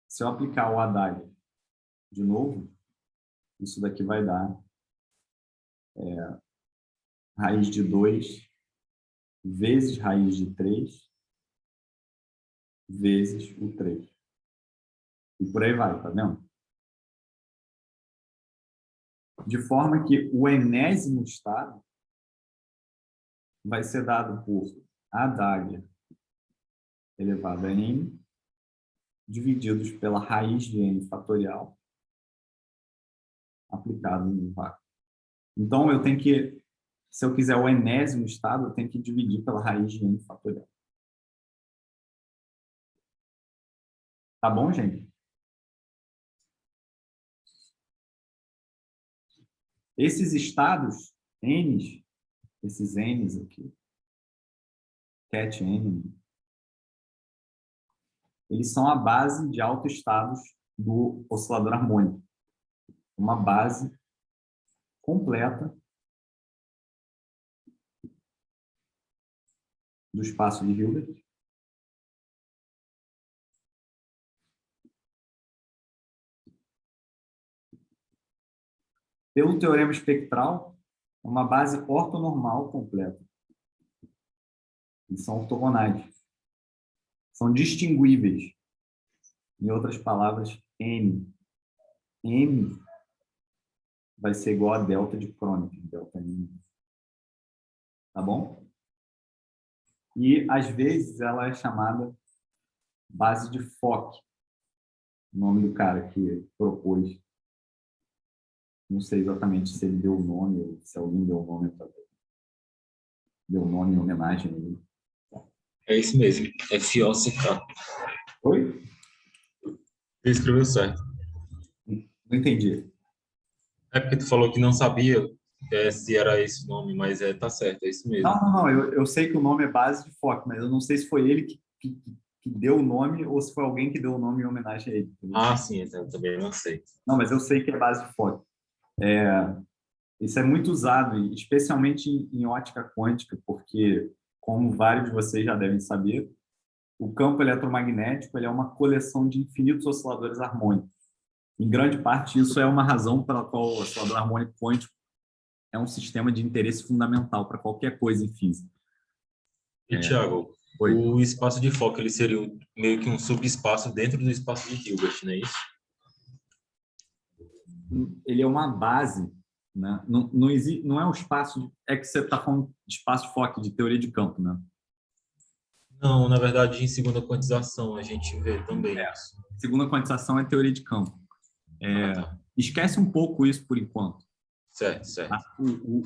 Se eu aplicar o ADAG de novo, isso daqui vai dar raiz de 2 vezes raiz de 3 vezes o 3. E por aí vai, tá vendo? De forma que o enésimo estado vai ser dado por a Dagger elevado a n, divididos pela raiz de n fatorial, aplicado no vácuo. Então, eu tenho que, se eu quiser o enésimo estado, eu tenho que dividir pela raiz de n fatorial. Tá bom, gente? Esses estados, n's, esses n's aqui, cat n, eles são a base de autoestados do oscilador harmônico. Uma base completa do espaço de Hilbert. Pelo teorema espectral, é uma base ortonormal completa. Eles são ortogonais. São distinguíveis. Em outras palavras, M. M vai ser igual a delta de Kronecker, delta M. Tá bom? E, às vezes, ela é chamada base de Fock. O nome do cara que propôs. Não sei exatamente se ele deu o nome, ou se alguém deu o nome para ele. Deu o nome em homenagem a ele. É isso mesmo. FOCK. Oi? Você escreveu certo. Não entendi. É porque tu falou que não sabia se era esse o nome, mas tá certo, é isso mesmo. Não. Eu sei que o nome é base de Fock, mas eu não sei se foi ele que deu o nome ou se foi alguém que deu o nome em homenagem a ele. Ah, sim, eu também não sei. Não, mas eu sei que é base de Fock. Isso é muito usado, especialmente em ótica quântica, porque, como vários de vocês já devem saber, o campo eletromagnético ele é uma coleção de infinitos osciladores harmônicos. Em grande parte, isso é uma razão pela qual o oscilador harmônico quântico é um sistema de interesse fundamental para qualquer coisa em física. E, Thiago, Oi. o espaço de Fock ele seria meio que um subespaço dentro do espaço de Hilbert, não é isso? Ele é uma base, né? Não é um espaço... É que você está falando de espaço de Fock, de teoria de campo, né? Não, na verdade, em segunda quantização a gente vê também isso. Segunda quantização é teoria de campo. Tá. Esquece um pouco isso por enquanto. Certo.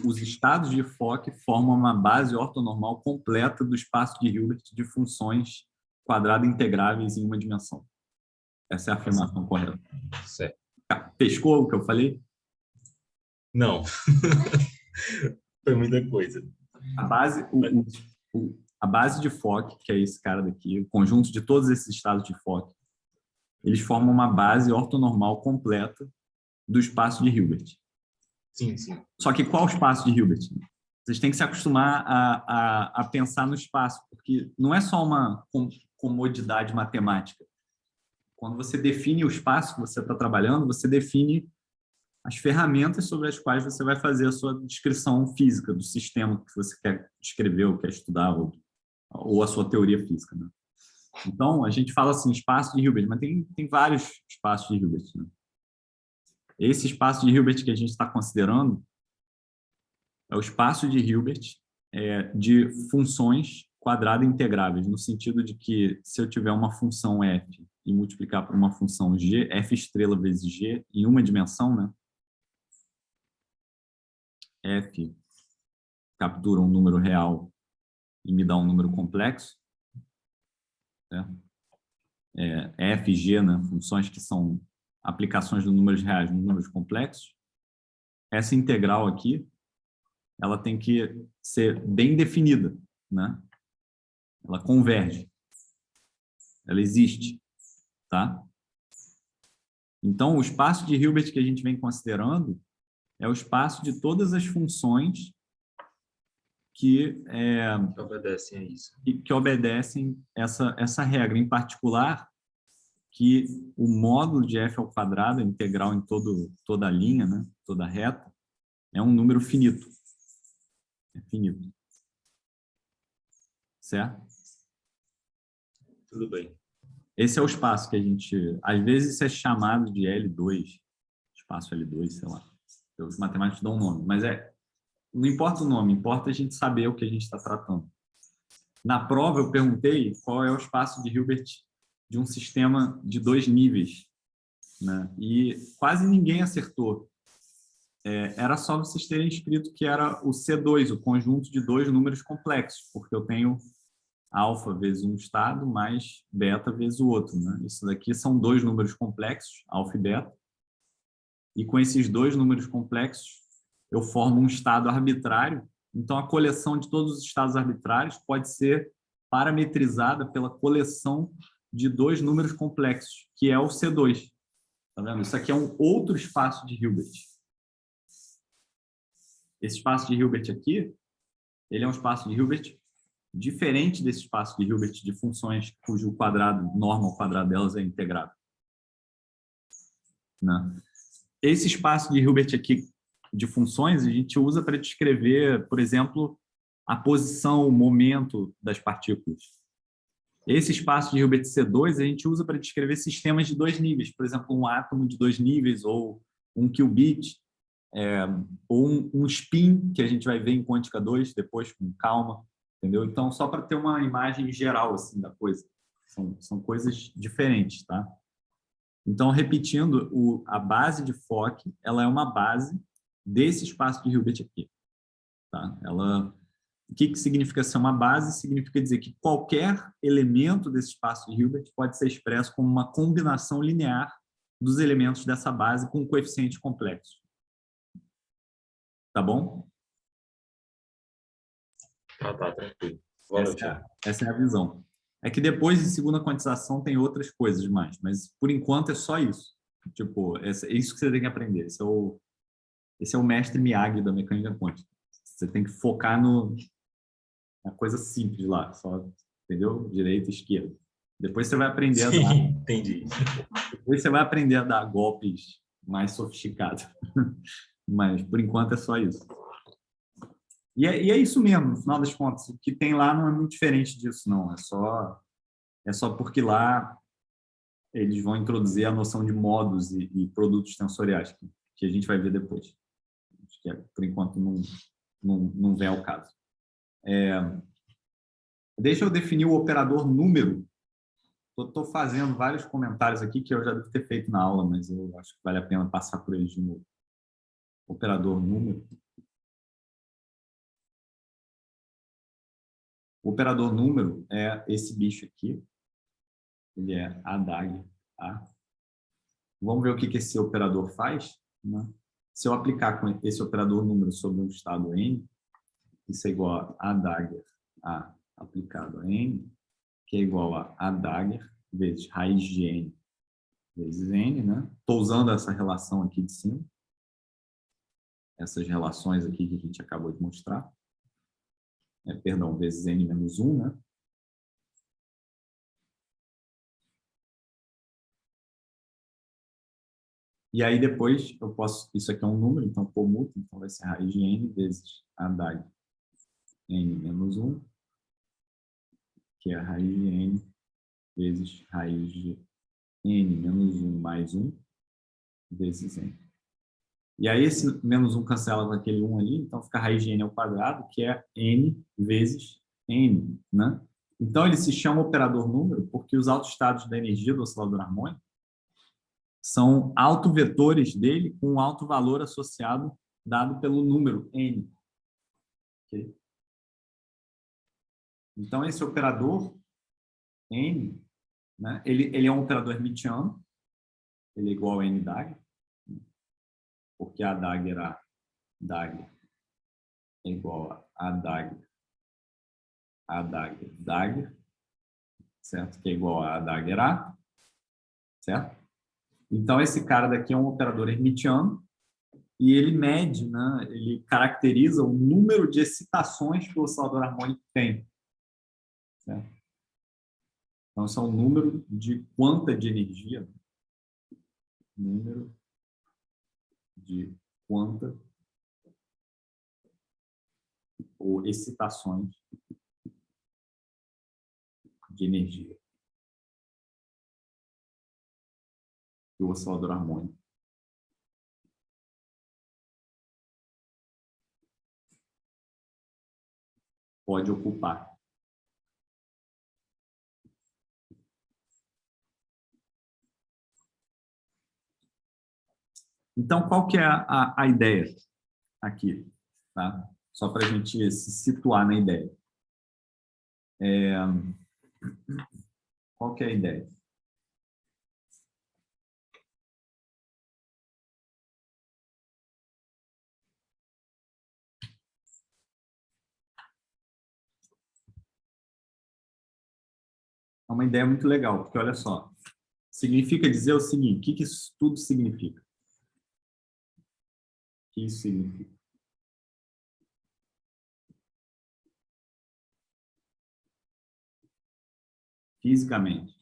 Os estados de Fock formam uma base ortonormal completa do espaço de Hilbert de funções quadrado integráveis em uma dimensão. Essa é a afirmação correta. Certo. Pescou o que eu falei? Não. Foi muita coisa. A base de Fock, que é esse cara daqui, o conjunto de todos esses estados de Fock, eles formam uma base ortonormal completa do espaço de Hilbert. Sim. Só que qual o espaço de Hilbert? Vocês têm que se acostumar a pensar no espaço, porque não é só uma comodidade matemática. quando você define o espaço que você está trabalhando, você define as ferramentas sobre as quais você vai fazer a sua descrição física do sistema que você quer descrever ou quer estudar, ou a sua teoria física, né? Então, a gente fala assim, espaço de Hilbert, mas tem vários espaços de Hilbert, né? Esse espaço de Hilbert que a gente está considerando é o espaço de Hilbert de funções quadrada integráveis, no sentido de que se eu tiver uma função f e multiplicar por uma função g, f estrela vezes g, em uma dimensão, né? F captura um número real e me dá um número complexo, certo? F e G, né, funções que são aplicações de números reais em números complexos. Essa integral aqui, ela tem que ser bem definida, né? Ela converge. Ela existe, tá? Então, o espaço de Hilbert que a gente vem considerando é o espaço de todas as funções que Obedecem a isso. que obedecem essa regra, em particular, que o módulo de f ao quadrado, a integral em toda a linha, né, toda a reta, é um número finito. É finito. Certo? Tudo bem. Esse é o espaço que a gente... Às vezes isso é chamado de L2, espaço L2, sei lá. Os matemáticos dão um nome, mas não importa o nome, importa a gente saber o que a gente está tratando. Na prova, eu perguntei qual é o espaço de Hilbert de um sistema de 2 níveis, né? E quase ninguém acertou. Era só vocês terem escrito que era o C2, o conjunto de 2 números complexos, porque eu tenho alfa vezes um estado mais beta vezes o outro, né? Isso daqui são 2 números complexos, alfa e beta, e com esses 2 números complexos eu formo um estado arbitrário. Então, a coleção de todos os estados arbitrários pode ser parametrizada pela coleção de 2 números complexos, que é o C2. Tá vendo? Isso aqui é um outro espaço de Hilbert. Esse espaço de Hilbert aqui, ele é um espaço de Hilbert diferente desse espaço de Hilbert de funções cujo quadrado, norma ao quadrado delas é integrado, né? Esse espaço de Hilbert aqui de funções a gente usa para descrever, por exemplo, a posição, o momento das partículas. Esse espaço de Hilbert C2 a gente usa para descrever sistemas de 2 níveis, por exemplo, um átomo de 2 níveis, ou um qubit, ou um spin, que a gente vai ver em quântica 2 depois, com calma, entendeu? Então, só para ter uma imagem geral assim, da coisa. São coisas diferentes, tá? Então, repetindo, a base de Fock, ela é uma base desse espaço de Hilbert aqui, tá? O que significa ser uma base? Significa dizer que qualquer elemento desse espaço de Hilbert pode ser expresso como uma combinação linear dos elementos dessa base com coeficientes complexos. Tá bom? Tá, tranquilo. Valeu, Thiago. Essa é a visão. É que depois, em segunda quantização, tem outras coisas mais, mas por enquanto é só isso. Tipo, é isso que você tem que aprender. Esse é o mestre Miyagi da mecânica quântica. Você tem que focar na coisa simples lá, só, entendeu? Direita e esquerda. Depois você vai aprender a dar. Entendi. Depois você vai aprender a dar golpes mais sofisticados. Mas por enquanto é só isso. E é isso mesmo, no final das contas. O que tem lá não é muito diferente disso, não. É só porque lá eles vão introduzir a noção de modos e produtos tensoriais, que a gente vai ver depois. Acho que por enquanto não vem ao caso. Deixa eu definir o operador número. Estou fazendo vários comentários aqui que eu já devo ter feito na aula, mas eu acho que vale a pena passar por eles de novo. Operador número. O operador número é esse bicho aqui. Ele é a DAG. Tá? Vamos ver o que esse operador faz, né? Se eu aplicar com esse operador número sobre um estado N, isso é igual a dagger A aplicado a N, que é igual a dagger vezes raiz de N vezes N, né? Estou usando essa relação aqui de cima, essas relações aqui que a gente acabou de mostrar. Perdão, vezes N menos 1, né? E aí depois eu posso... Isso aqui é um número, então comuto, então vai ser raiz de n vezes a DAG n menos 1, que é a raiz de n vezes raiz de n menos 1 mais 1 vezes n. E aí esse menos 1 cancela com aquele 1 ali, então fica a raiz de n ao quadrado, que é n vezes n, né? Então ele se chama operador número porque os autoestados da energia do oscilador harmônico são autovetores dele com um alto valor associado dado pelo número n. Okay? Então esse operador n, né, ele é um operador hermitiano, ele é igual a n DAG, porque a DAG era DAG é igual a DAG, DAG, certo? Que é igual a DAG era, certo? Então, esse cara daqui é um operador hermitiano e ele mede, né, ele caracteriza o número de excitações que o oscilador harmônico tem. Certo? Então, esse é o número de quanta de energia, número de quanta ou excitações de energia do oscilador harmônico pode ocupar. Então, qual que é a ideia aqui? Tá? Só para a gente se situar na ideia. Qual que é a ideia? É uma ideia muito legal, porque olha só, significa dizer o seguinte, o que isso tudo significa? O que isso significa? Fisicamente.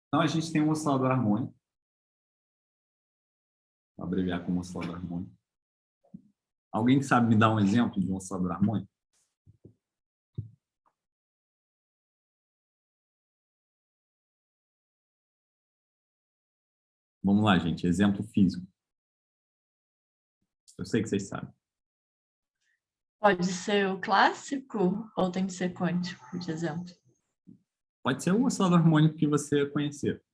Então, a gente tem um oscilador harmônico, vou abreviar como oscilador harmônico. Alguém que sabe me dar um exemplo de um oscilador harmônico? Vamos lá, gente. Exemplo físico. Eu sei que vocês sabem. Pode ser o clássico ou tem que ser quântico, de exemplo? Pode ser o oscilador harmônico que você conhecer.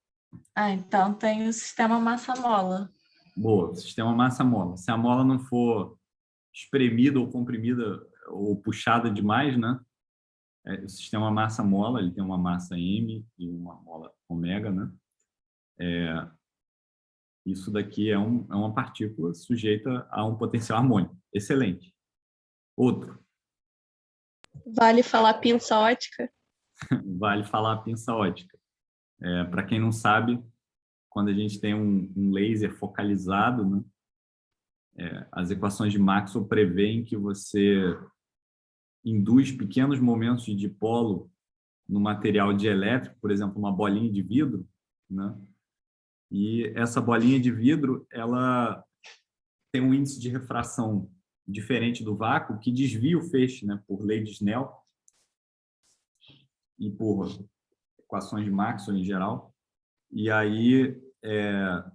Ah, então tem o sistema massa-mola. Boa, sistema massa-mola. Se a mola não for espremida ou comprimida ou puxada demais, né? O sistema massa-mola, ele tem uma massa M e uma mola ômega, né? Isso daqui é uma partícula sujeita a um potencial harmônico. Excelente. Outro. Vale falar pinça ótica? Vale falar pinça ótica. Para quem não sabe, quando a gente tem um laser focalizado, né? As equações de Maxwell prevêem que você induz pequenos momentos de dipolo no material dielétrico, por exemplo, uma bolinha de vidro, né? E essa bolinha de vidro, ela tem um índice de refração diferente do vácuo que desvia o feixe, né, por lei de Snell e por equações de Maxwell em geral. E aí,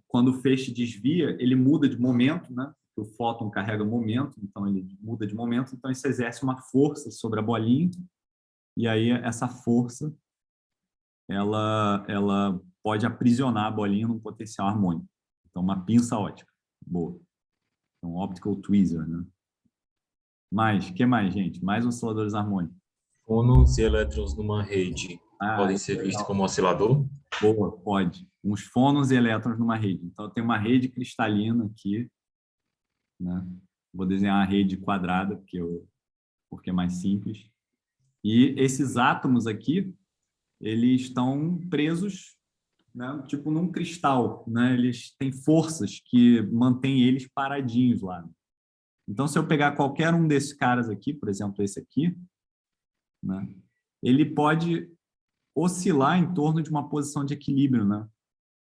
quando o feixe desvia, ele muda de momento, né? O fóton carrega momento, então ele muda de momento, então isso exerce uma força sobre a bolinha, e aí essa força ela pode aprisionar a bolinha num potencial harmônico. Então, uma pinça ótica. Boa. Então, optical tweezer, né? O que mais, gente? Mais osciladores harmônicos. Fônons e elétrons numa rede podem isso ser é vistos legal. como oscilador? Boa, pode. Uns fônons e elétrons numa rede. Então, tem uma rede cristalina aqui, né? Vou desenhar uma rede quadrada, porque é mais simples. E esses átomos aqui, eles estão presos, né, tipo num cristal, né? Eles têm forças que mantêm eles paradinhos lá. Então, se eu pegar qualquer um desses caras aqui, por exemplo, esse aqui, né, ele pode oscilar em torno de uma posição de equilíbrio, né?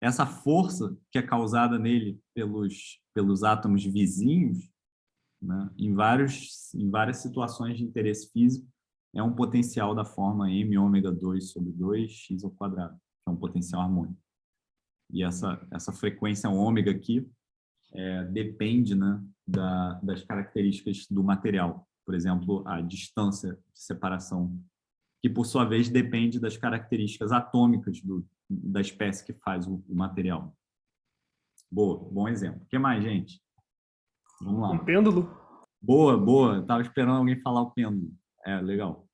Essa força que é causada nele pelos átomos vizinhos, né, em várias situações de interesse físico, é um potencial da forma m ômega 2 sobre 2x ao quadrado, que é um potencial harmônico. E essa frequência ômega aqui depende, né, das características do material. Por exemplo, a distância de separação, que por sua vez depende das características atômicas da espécie que faz o material. Boa, bom exemplo. O que mais, gente? Vamos lá. Um pêndulo? Boa. Estava esperando alguém falar o pêndulo. Legal.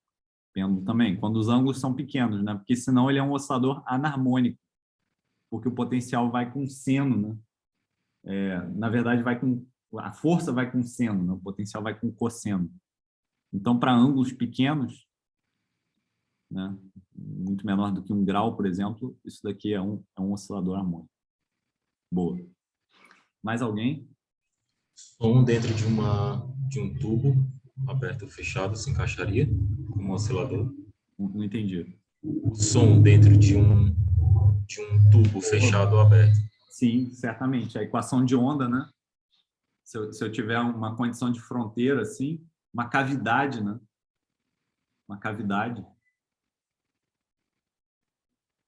Pêndulo também, quando os ângulos são pequenos, né? Porque senão ele é um oscilador anarmônico, porque o potencial vai com seno, né? Na verdade, a força vai com seno, né? O potencial vai com cosseno. Então, para ângulos pequenos, né, muito menor do que 1 grau, por exemplo, isso daqui é um oscilador harmônico. Boa. Mais alguém? Som dentro de um tubo aberto ou fechado se encaixaria como oscilador? Não entendi. O som dentro de um tubo fechado ou aberto. Sim, certamente. A equação de onda, né? Se eu tiver uma condição de fronteira, assim, uma cavidade, né? Uma cavidade.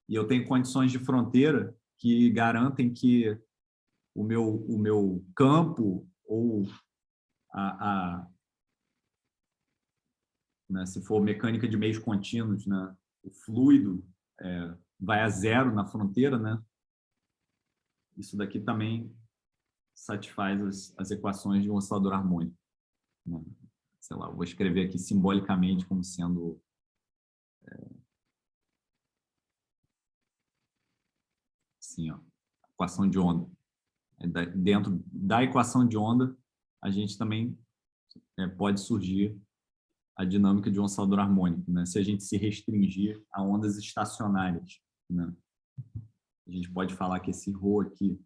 E eu tenho condições de fronteira que garantem que o meu campo ou né, se for mecânica de meios contínuos, né, o fluido vai a zero na fronteira, né? Isso daqui também satisfaz as equações de um oscilador harmônico, né? Sei lá, eu vou escrever aqui simbolicamente como sendo assim, ó, equação de onda. Dentro da equação de onda, a gente também pode surgir a dinâmica de um oscilador harmônico, né? Se a gente se restringir a ondas estacionárias, né? A gente pode falar que esse ρ aqui,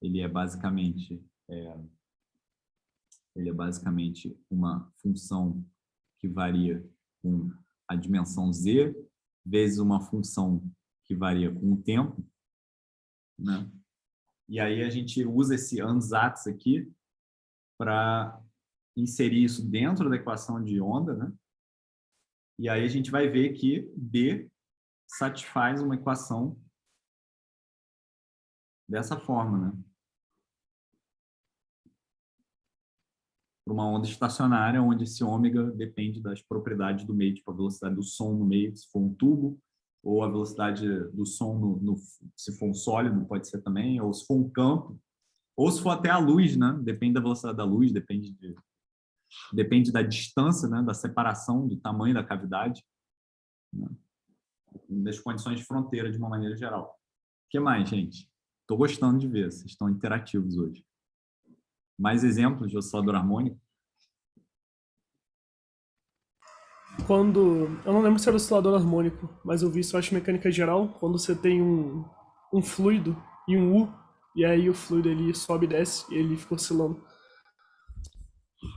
ele é basicamente uma função que varia com a dimensão z vezes uma função que varia com o tempo, né? E aí a gente usa esse ansatz aqui para inserir isso dentro da equação de onda, né? E aí a gente vai ver que B satisfaz uma equação dessa forma, né? Para uma onda estacionária, onde esse ômega depende das propriedades do meio, tipo a velocidade do som no meio, se for um tubo, ou a velocidade do som se for um sólido, pode ser também, ou se for um campo, ou se for até a luz, né? Depende da velocidade da luz, depende da distância, né? Da separação, do tamanho da cavidade, né? Das condições de fronteira, de uma maneira geral. O que mais, gente? Estou gostando de ver, vocês estão interativos hoje. Mais exemplos de oscilador harmônico? Eu não lembro se era oscilador harmônico, mas eu vi isso, eu acho, mecânica geral, quando você tem um fluido e um U, e aí o fluido ele sobe e desce, e ele fica oscilando.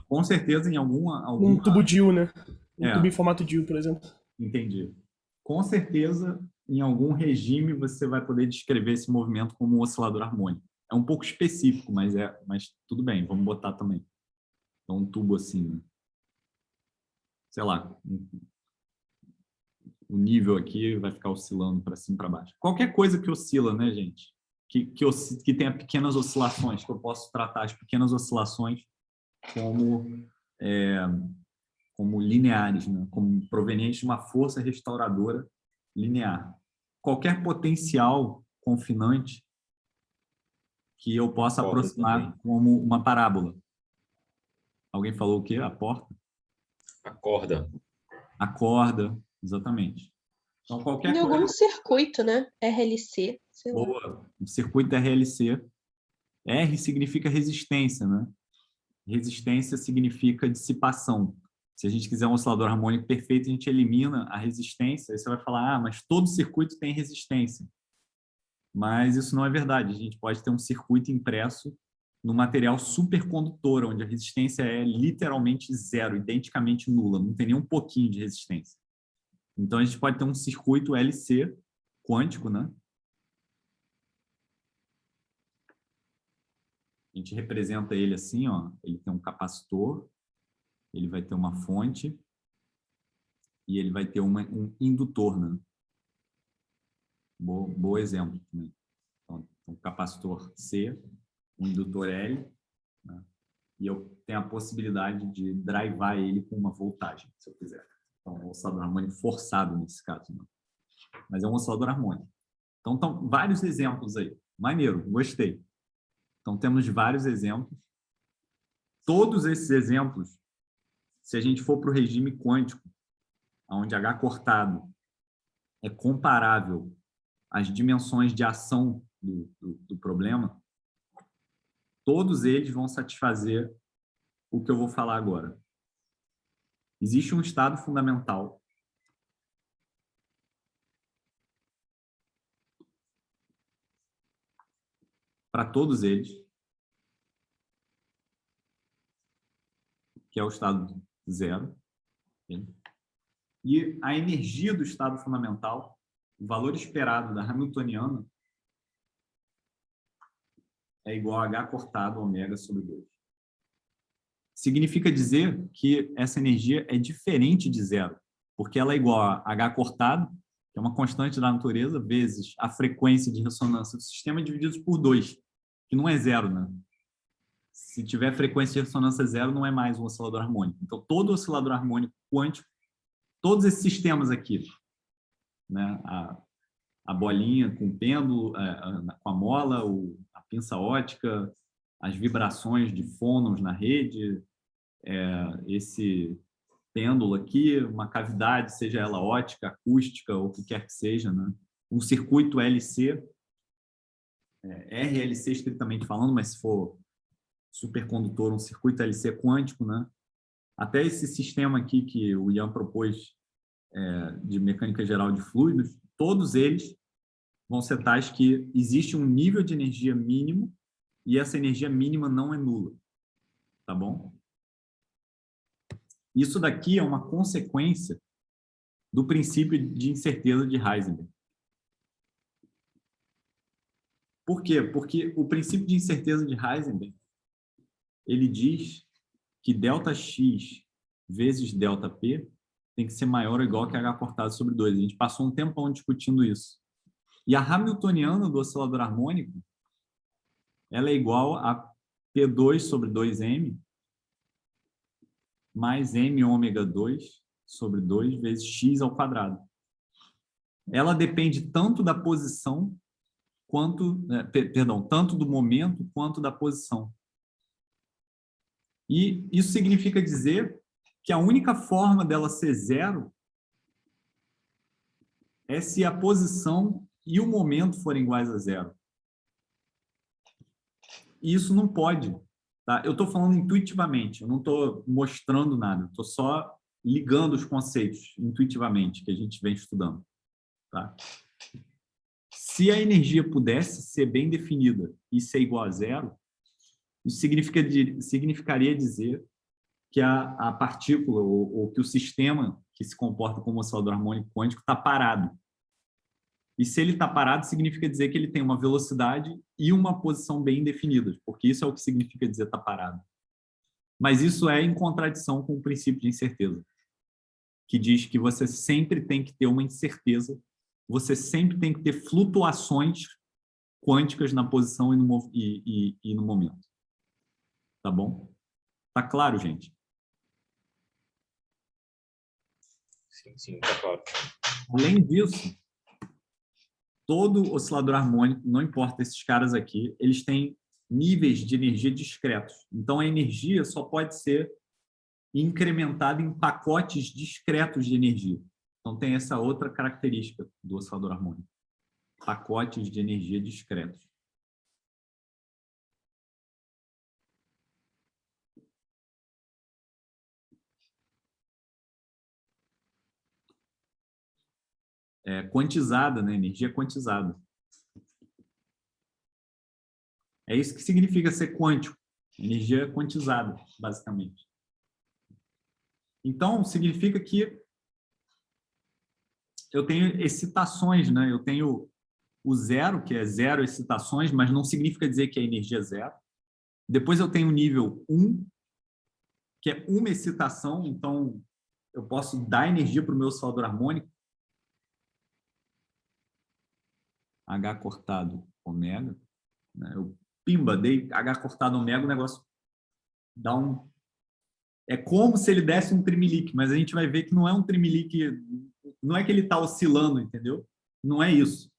Com certeza, em alguma... Um tubo de U, né? Um É. tubo em formato de U, por exemplo. Entendi. Com certeza, em algum regime, você vai poder descrever esse movimento como um oscilador harmônico. É um pouco específico, mas tudo bem, vamos botar também. Então, um tubo assim, né? Sei lá, o nível aqui vai ficar oscilando para cima e para baixo. Qualquer coisa que oscila, né, gente? Que tenha pequenas oscilações, que eu posso tratar as pequenas oscilações como lineares, né? Como provenientes de uma força restauradora linear. Qualquer potencial confinante que eu possa aproximar também. como uma parábola. Alguém falou o quê? A porta? A corda. A corda, exatamente. Então, qualquer Em coisa... algum circuito, né? RLC, sei lá. Boa. O circuito RLC. R significa resistência, né? Resistência significa dissipação. Se a gente quiser um oscilador harmônico perfeito, a gente elimina a resistência. Aí você vai falar, mas todo circuito tem resistência. Mas isso não é verdade. A gente pode ter um circuito impresso no material supercondutor, onde a resistência é literalmente zero, identicamente nula, não tem nem um pouquinho de resistência. Então, a gente pode ter um circuito LC quântico, né? A gente representa ele assim, ó. Ele tem um capacitor, ele vai ter uma fonte e ele vai ter um indutor, né? Bom exemplo também. Então, um capacitor C, um indutor L, né? E eu tenho a possibilidade de drivar ele com uma voltagem, se eu quiser. Então, um oscilador harmônico forçado nesse caso, né? Mas é um oscilador harmônico. Então, vários exemplos aí. Maneiro, gostei. Então, temos vários exemplos. Todos esses exemplos, se a gente for para o regime quântico, onde H cortado é comparável às dimensões de ação do problema, todos eles vão satisfazer o que eu vou falar agora. Existe um estado fundamental para todos eles, que é o estado zero. E a energia do estado fundamental, o valor esperado da Hamiltoniana, é igual a H cortado ômega sobre 2. Significa dizer que essa energia é diferente de zero, porque ela é igual a H cortado, que é uma constante da natureza, vezes a frequência de ressonância do sistema divididos por 2, que não é zero, né? Se tiver frequência de ressonância zero, não é mais um oscilador harmônico. Então, todo oscilador harmônico quântico, todos esses sistemas aqui, né? A bolinha com o pêndulo, com a mola, a pinça ótica, as vibrações de fônons na rede, esse pêndulo aqui, uma cavidade, seja ela ótica, acústica, ou o que quer que seja, né? Um circuito LC, RLC estritamente falando, mas se for supercondutor, um circuito LC quântico, né? Até esse sistema aqui que o Ian propôs de mecânica geral de fluidos, todos eles vão ser tais que existe um nível de energia mínimo e essa energia mínima não é nula, tá bom? Isso daqui é uma consequência do princípio de incerteza de Heisenberg. Por quê? Porque o princípio de incerteza de Heisenberg, ele diz que ΔX vezes ΔP tem que ser maior ou igual que H cortado sobre 2. A gente passou um tempão discutindo isso. E a Hamiltoniana do oscilador harmônico, ela é igual a P2 sobre 2M mais M ômega 2 sobre 2 vezes X ao quadrado. Ela depende tanto da posição quanto, tanto do momento quanto da posição. E isso significa dizer que a única forma dela ser zero é se a posição e o momento forem iguais a zero. E isso não pode. Tá? Eu estou falando intuitivamente, eu não estou mostrando nada, estou só ligando os conceitos intuitivamente que a gente vem estudando. Tá? Se a energia pudesse ser bem definida e ser igual a zero, isso significaria dizer que a partícula ou que o sistema que se comporta como oscilador harmônico quântico está parado. E se ele está parado, significa dizer que ele tem uma velocidade e uma posição bem definidas, porque isso é o que significa dizer estar parado. Mas isso é em contradição com o princípio de incerteza, que diz que você sempre tem que ter uma incerteza, você sempre tem que ter flutuações quânticas na posição e no momento. Tá bom? Tá claro, gente? Sim, tá claro. Além disso, todo oscilador harmônico, não importa esses caras aqui, eles têm níveis de energia discretos. Então, a energia só pode ser incrementada em pacotes discretos de energia. Então, tem essa outra característica do oscilador harmônico. Pacotes de energia discretos. Quantizada, né? Energia quantizada. É isso que significa ser quântico. Energia quantizada, basicamente. Então, significa que eu tenho excitações, né? Eu tenho o zero, que é zero excitações, mas não significa dizer que a energia é zero. Depois eu tenho o nível 1, que é uma excitação, então eu posso dar energia para o meu oscilador harmônico. H cortado ômega. Né? Eu, pimba, dei H cortado ômega, o negócio dá um... É como se ele desse um trimelique, mas a gente vai ver que não é um trimelique, não é que ele está oscilando, entendeu? Não é isso.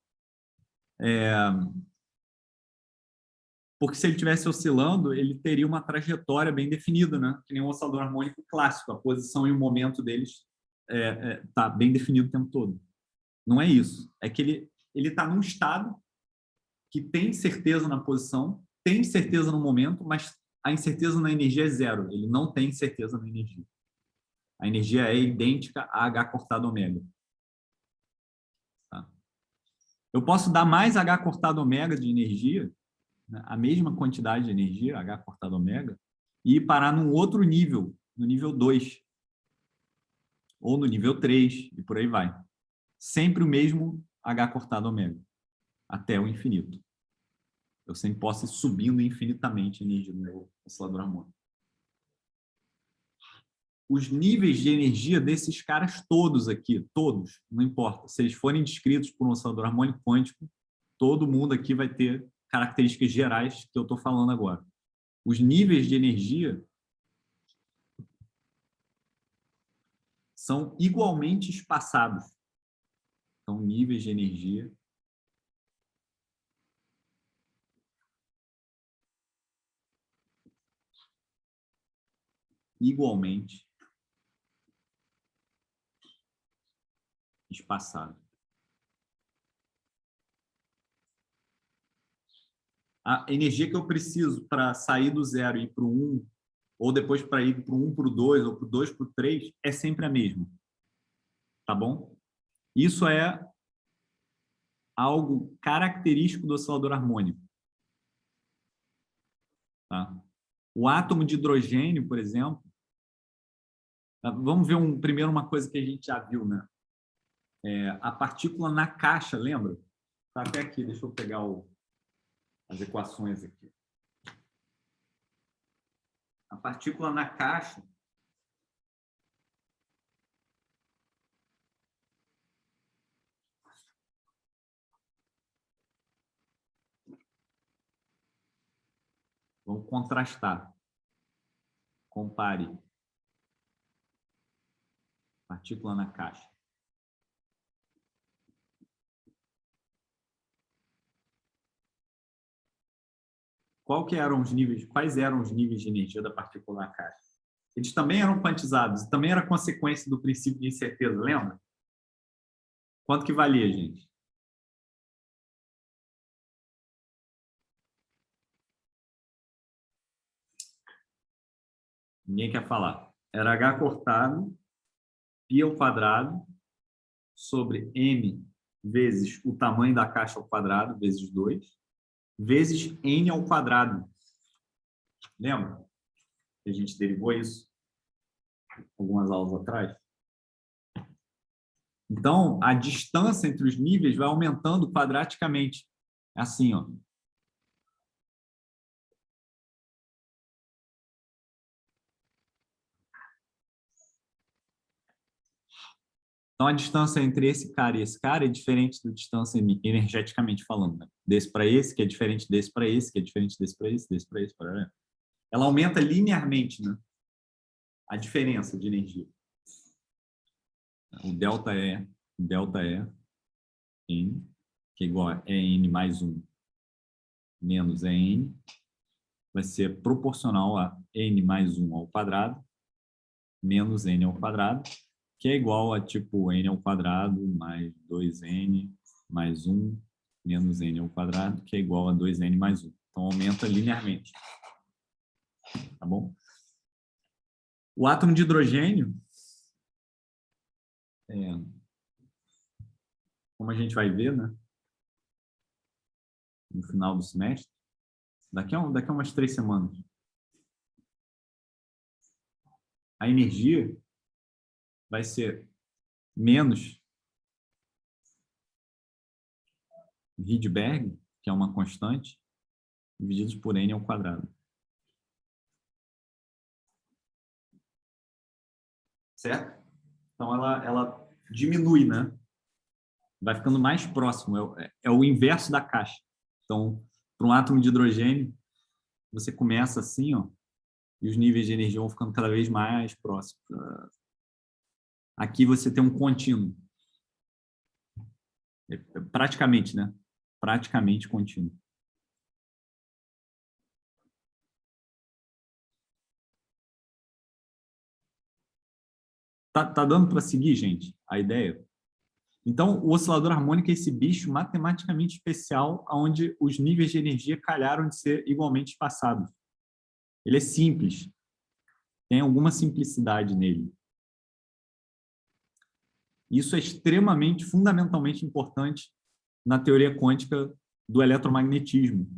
Porque se ele estivesse oscilando, ele teria uma trajetória bem definida, né? Que nem um oscilador harmônico clássico. A posição e o momento deles tá bem definido o tempo todo. Não é isso. É que ele está num estado que tem certeza na posição, tem certeza no momento, mas a incerteza na energia é zero. Ele não tem certeza na energia. A energia é idêntica a H cortado ômega. Tá? Eu posso dar mais H cortado ômega de energia, né, a mesma quantidade de energia, H cortado ômega, e parar num outro nível, no nível 2, ou no nível 3, e por aí vai. Sempre o mesmo H cortado ômega, até o infinito. Eu sempre posso ir subindo infinitamente a energia do meu oscilador harmônico. Os níveis de energia desses caras todos aqui, todos, não importa, se eles forem descritos por um oscilador harmônico quântico, todo mundo aqui vai ter características gerais que eu estou falando agora. Os níveis de energia são igualmente espaçados. São níveis de energia igualmente espaçados. A energia que eu preciso para sair do zero e ir para o 1, ou depois para ir para o 1 para o 2, ou para o 2 para o 3, é sempre a mesma. Tá bom? Isso é algo característico do oscilador harmônico. Tá? O átomo de hidrogênio, por exemplo, vamos ver primeiro uma coisa que a gente já viu, né? A partícula na caixa, lembra? Está até aqui, deixa eu pegar as equações aqui. A partícula na caixa vamos contrastar. Compare. Partícula na caixa. Quais eram os níveis de energia da partícula na caixa? Eles também eram quantizados, também era consequência do princípio de incerteza, lembra? Quanto que valia, gente? Ninguém quer falar. Era H cortado, π ao quadrado, sobre m vezes o tamanho da caixa ao quadrado, vezes 2, vezes n ao quadrado. Lembra? Que a gente derivou isso algumas aulas atrás. Então, a distância entre os níveis vai aumentando quadraticamente. É assim, ó. Então, a distância entre esse cara e esse cara é diferente da distância energeticamente falando. Né? Desse para esse, que é diferente desse para esse, que é diferente desse para esse, desse para esse. Ela aumenta linearmente, né? A diferença de energia. O delta é N, que é igual a EN mais 1 menos EN, vai ser proporcional a N mais 1 ao quadrado menos N ao quadrado, que é igual a tipo N ao quadrado mais 2N mais 1 menos N ao quadrado, que é igual a 2N mais 1. Então, aumenta linearmente. Tá bom? O átomo de hidrogênio, como a gente vai ver, né? No final do semestre, daqui a umas 3 semanas, a energia vai ser menos Rydberg, que é uma constante, divididos por n ao quadrado. Certo? Então, ela diminui, né? Vai ficando mais próximo. É o inverso da caixa. Então, para um átomo de hidrogênio, você começa assim, ó, e os níveis de energia vão ficando cada vez mais próximos. Aqui você tem um contínuo. Praticamente, né? Praticamente contínuo. Tá dando para seguir, gente, a ideia? Então, o oscilador harmônico é esse bicho matematicamente especial, onde os níveis de energia calharam de ser igualmente espaçados. Ele é simples. Tem alguma simplicidade nele. Isso é extremamente, fundamentalmente importante na teoria quântica do eletromagnetismo.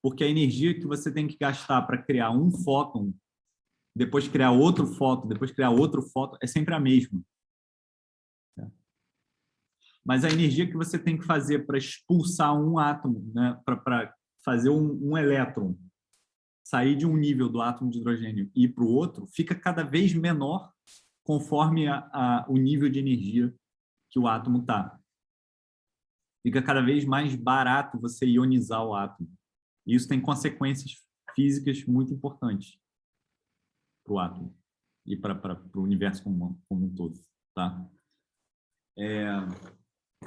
Porque a energia que você tem que gastar para criar um fóton, depois criar outro fóton, depois criar outro fóton, é sempre a mesma. Mas a energia que você tem que fazer para expulsar um átomo, né, para fazer um elétron sair de um nível do átomo de hidrogênio e ir para o outro, fica cada vez menor conforme o nível de energia que o átomo está. Fica cada vez mais barato você ionizar o átomo. E isso tem consequências físicas muito importantes para o átomo e para o universo como um todo. Tá?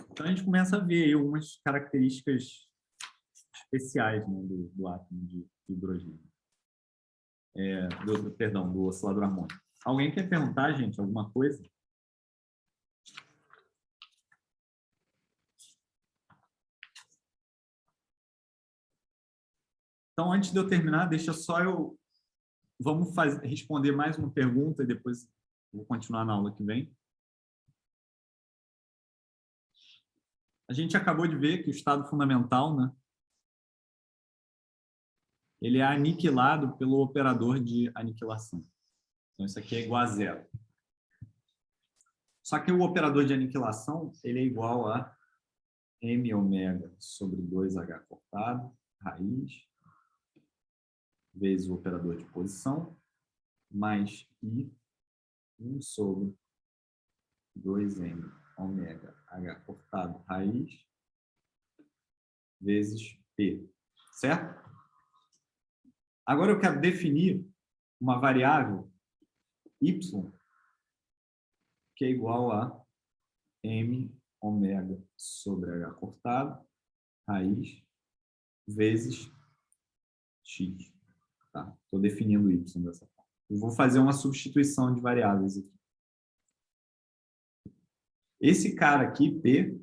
Então, a gente começa a ver aí algumas características especiais, né, do átomo de hidrogênio. Do oscilador harmônico. Alguém quer perguntar, gente, alguma coisa? Então, antes de eu terminar, deixa só eu... Vamos responder mais uma pergunta e depois vou continuar na aula que vem. A gente acabou de ver que o estado fundamental, né, ele é aniquilado pelo operador de aniquilação. Então, isso aqui é igual a zero. Só que o operador de aniquilação ele é igual a m ômega sobre 2h cortado, raiz, vezes o operador de posição, mais I, 1 sobre 2m ômega h cortado, raiz, vezes P. Certo? Agora eu quero definir uma variável y, que é igual a m ômega sobre h cortado, raiz, vezes x. Tá? Estou definindo y dessa forma. Eu vou fazer uma substituição de variáveis aqui. Esse cara aqui, P,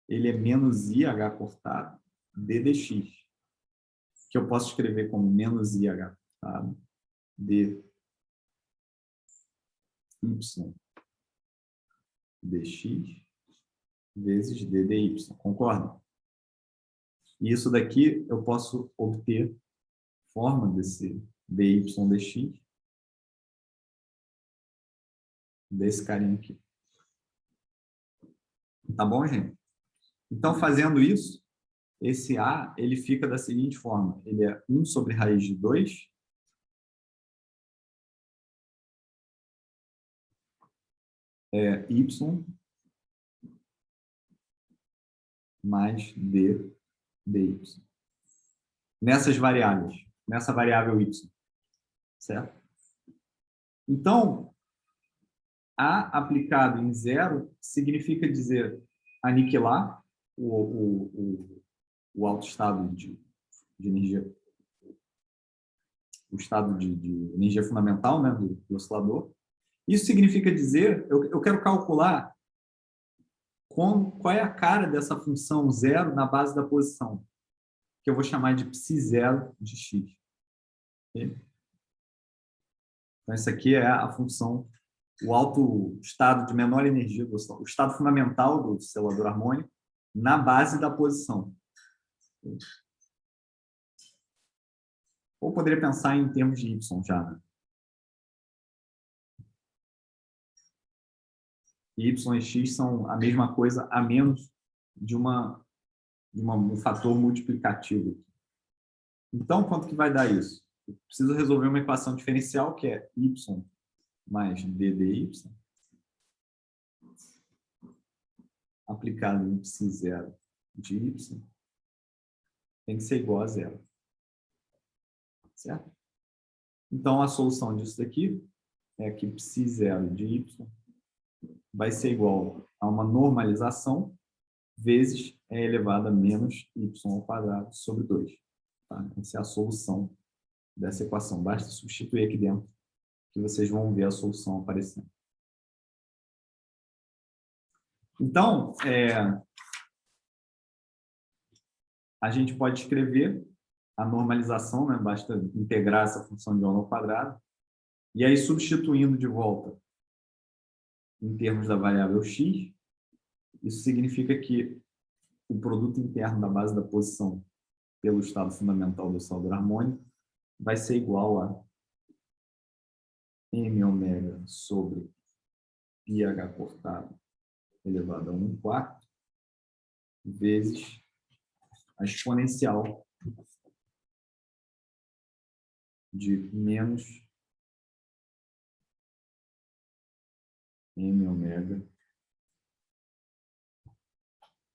ele é menos i h cortado d dx, que eu posso escrever como menos i h cortado d y dx vezes d dy. Concorda? E isso daqui eu posso obter forma desse dy dx desse carinha aqui. Tá bom, gente? Então, fazendo isso, esse A ele fica da seguinte forma. Ele é 1 sobre raiz de 2 y mais d dy. Nessas variáveis. Nessa variável y. Certo? Então, A aplicado em zero significa dizer aniquilar o alto estado de energia, o estado de energia fundamental, né, do oscilador. Isso significa dizer, eu quero calcular qual é a cara dessa função zero na base da posição, que eu vou chamar de psi0 de x. Okay? Então, essa aqui é a função, o alto estado de menor energia do oscilador, o estado fundamental do oscilador harmônico na base da posição. Ou poderia pensar em termos de y já. Né? Y e x são a mesma coisa, a menos de uma de um fator multiplicativo. Então, quanto que vai dar isso? Eu preciso resolver uma equação diferencial, que é y mais ddy, aplicado em psi0 de y, tem que ser igual a zero. Certo? Então, a solução disso daqui é que psi0 de y vai ser igual a uma normalização vezes e elevado a menos y ao quadrado sobre 2. Tá? Essa é a solução dessa equação. Basta substituir aqui dentro que vocês vão ver a solução aparecendo. Então, a gente pode escrever a normalização, né? Basta integrar essa função de onda ao quadrado. E aí, substituindo de volta em termos da variável x, isso significa que o produto interno da base da posição pelo estado fundamental do oscilador harmônico vai ser igual a m⍵ sobre πh cortado elevado a 1/4 vezes a exponencial de menos m⍵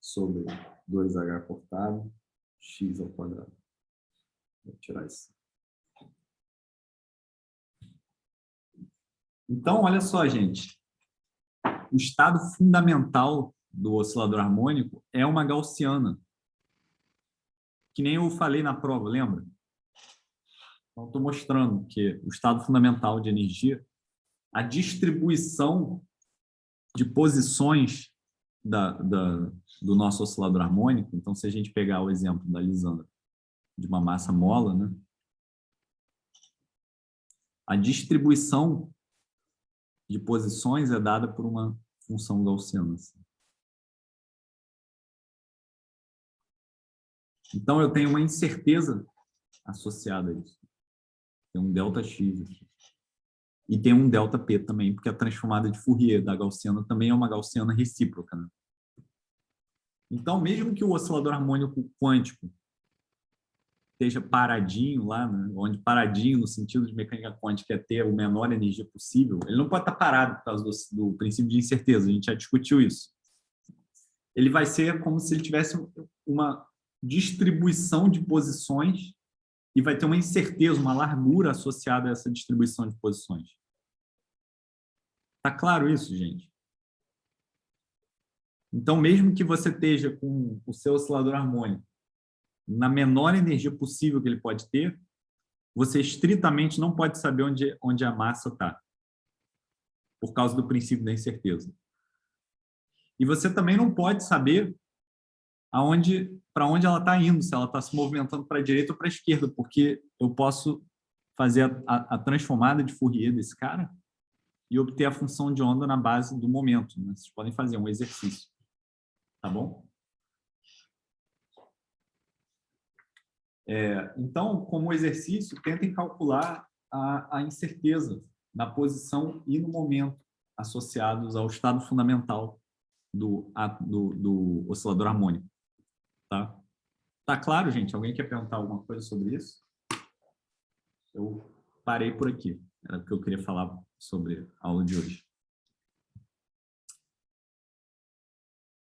sobre 2h cortado x ao quadrado. Vou tirar isso. Então, olha só, gente. O estado fundamental do oscilador harmônico é uma gaussiana. Que nem eu falei na prova, lembra? Então, estou mostrando que o estado fundamental de energia, a distribuição de posições do nosso oscilador harmônico. Então, se a gente pegar o exemplo da Lisandra de uma massa mola, né? A distribuição de posições é dada por uma função gaussiana. Assim. Então, eu tenho uma incerteza associada a isso. Tem um ΔX aqui. E tem um ΔP também, porque a transformada de Fourier da gaussiana também é uma gaussiana recíproca. Né? Então, mesmo que o oscilador harmônico quântico esteja paradinho lá, né? Onde paradinho, no sentido de mecânica quântica, é ter a menor energia possível, ele não pode estar parado por causa do princípio de incerteza, a gente já discutiu isso. Ele vai ser como se ele tivesse uma distribuição de posições e vai ter uma incerteza, uma largura associada a essa distribuição de posições. Tá claro isso, gente? Então, mesmo que você esteja com o seu oscilador harmônico na menor energia possível que ele pode ter, você estritamente não pode saber onde a massa está, por causa do princípio da incerteza. E você também não pode saber para onde ela está indo, se ela está se movimentando para a direita ou para a esquerda, porque eu posso fazer a transformada de Fourier desse cara e obter a função de onda na base do momento. Né? Vocês podem fazer um exercício. Tá bom? Então, como exercício, tentem calcular a incerteza na posição e no momento associados ao estado fundamental do oscilador harmônico. Tá? Tá claro, gente? Alguém quer perguntar alguma coisa sobre isso? Eu parei por aqui. Era o que eu queria falar sobre a aula de hoje.